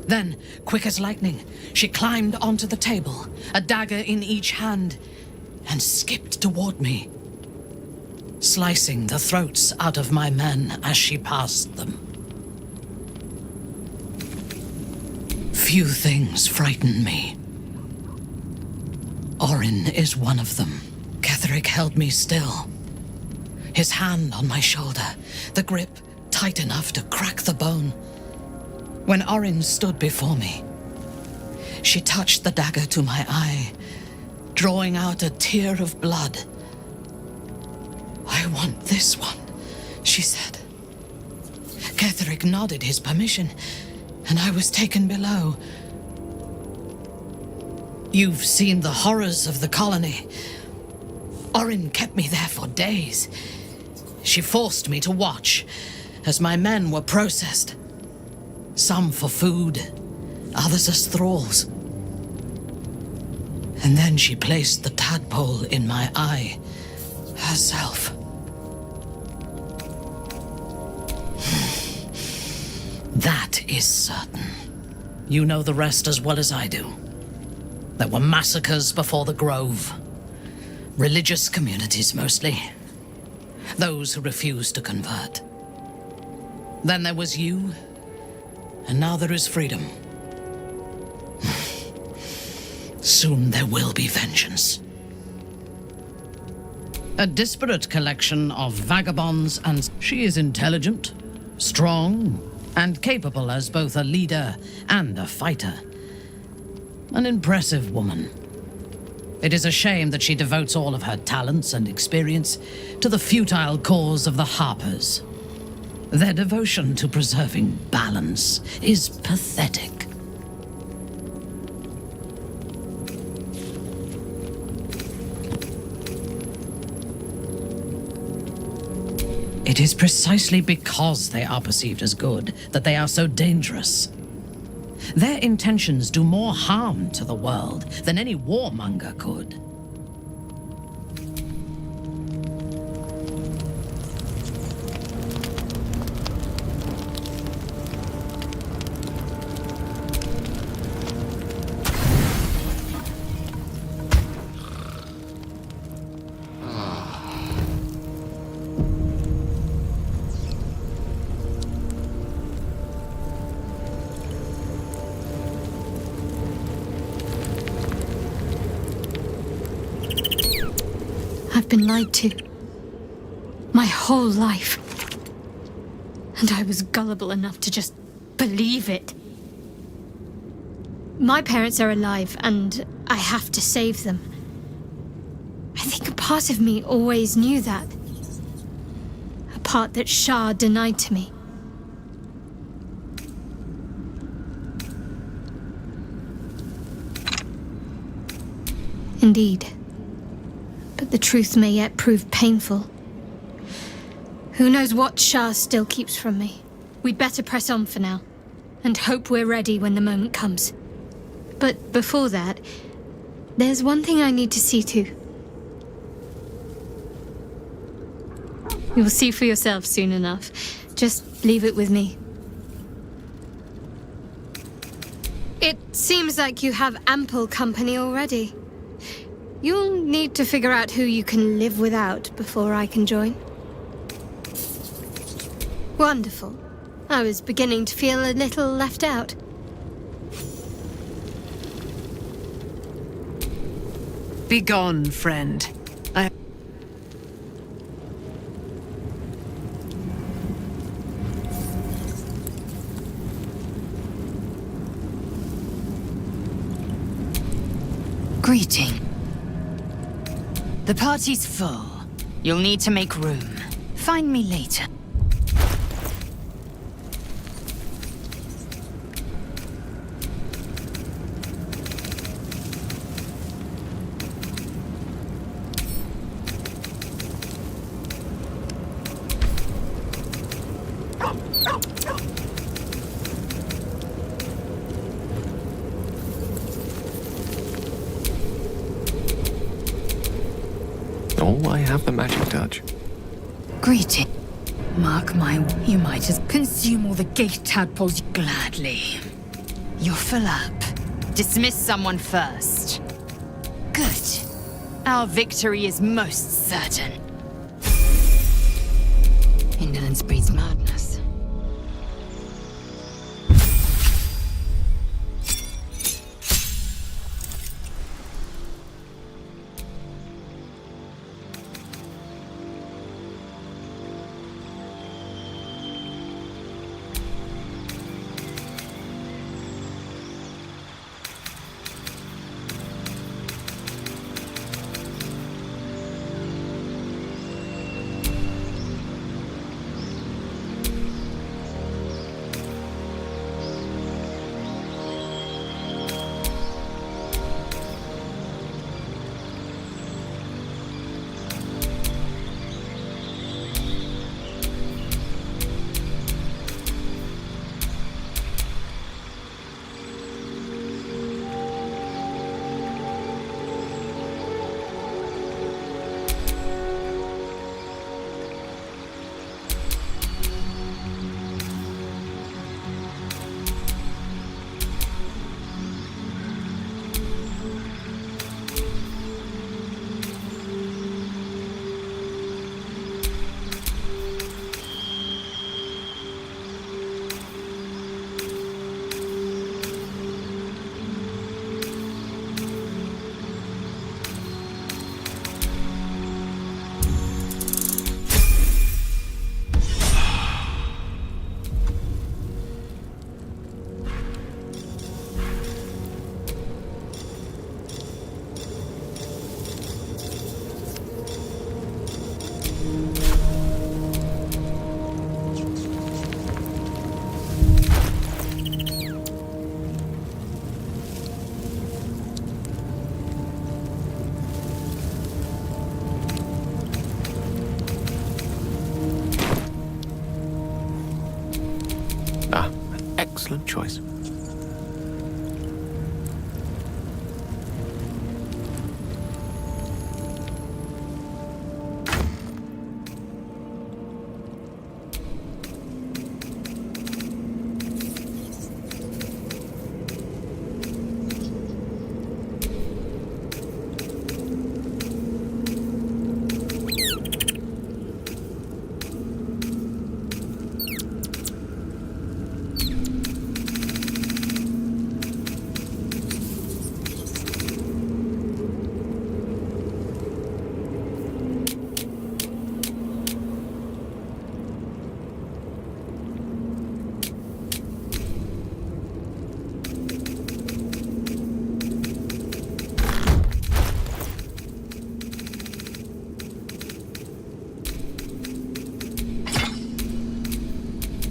S21: Then, quick as lightning, she climbed onto the table, a dagger in each hand, and skipped toward me, slicing the throats out of my men as she passed them. Few things frighten me. Orin is one of them. Ketheric held me still, his hand on my shoulder, the grip tight enough to crack the bone. When Orin stood before me, she touched the dagger to my eye, drawing out a tear of blood. "I want this one," she said. Ketheric nodded his permission, and I was taken below. You've seen the horrors of the colony. Orin kept me there for days. She forced me to watch as my men were processed. Some for food, others as thralls. And then she placed the tadpole in my eye herself. That is certain. You know the rest as well as I do. There were massacres before the Grove. Religious communities, mostly. Those who refused to convert. Then there was you, and now there is freedom. Soon there will be vengeance. A disparate collection of vagabonds, and she is intelligent, strong, and capable as both a leader and a fighter. An impressive woman. It is a shame that she devotes all of her talents and experience to the futile cause of the Harpers. Their devotion to preserving balance is pathetic. It is precisely because they are perceived as good that they are so dangerous. Their intentions do more harm to the world than any warmonger could.
S22: been lied to. My whole life. And I was gullible enough to just believe it. My parents are alive, and I have to save them. I think a part of me always knew that. A part that Shah denied to me. Indeed. But the truth may yet prove painful. Who knows what Shah still keeps from me? We'd better press on for now, and hope we're ready when the moment comes. But before that, there's one thing I need to see to. You'll see for yourself soon enough. Just leave it with me. It seems like you have ample company already. You'll need to figure out who you can live without before I can join. Wonderful. I was beginning to feel a little left out.
S23: Begone, friend.
S11: Greeting. The party's full. You'll need to make room. Find me later.
S3: Oh, I have the magic touch.
S11: Greeting. Mark my... You might as consume all the gate tadpoles gladly. You're full up. Dismiss someone first. Good. Our victory is most certain. Indolence breeds madness.
S3: Excellent choice.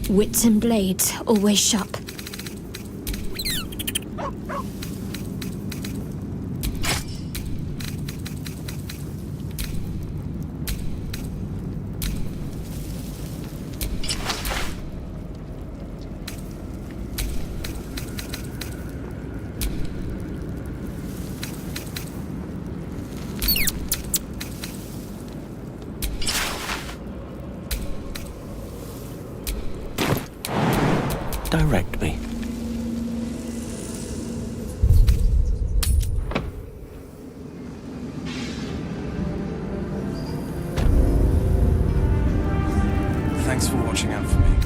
S22: Wits and blades, always sharp.
S14: Direct me.
S3: Thanks for watching out for me.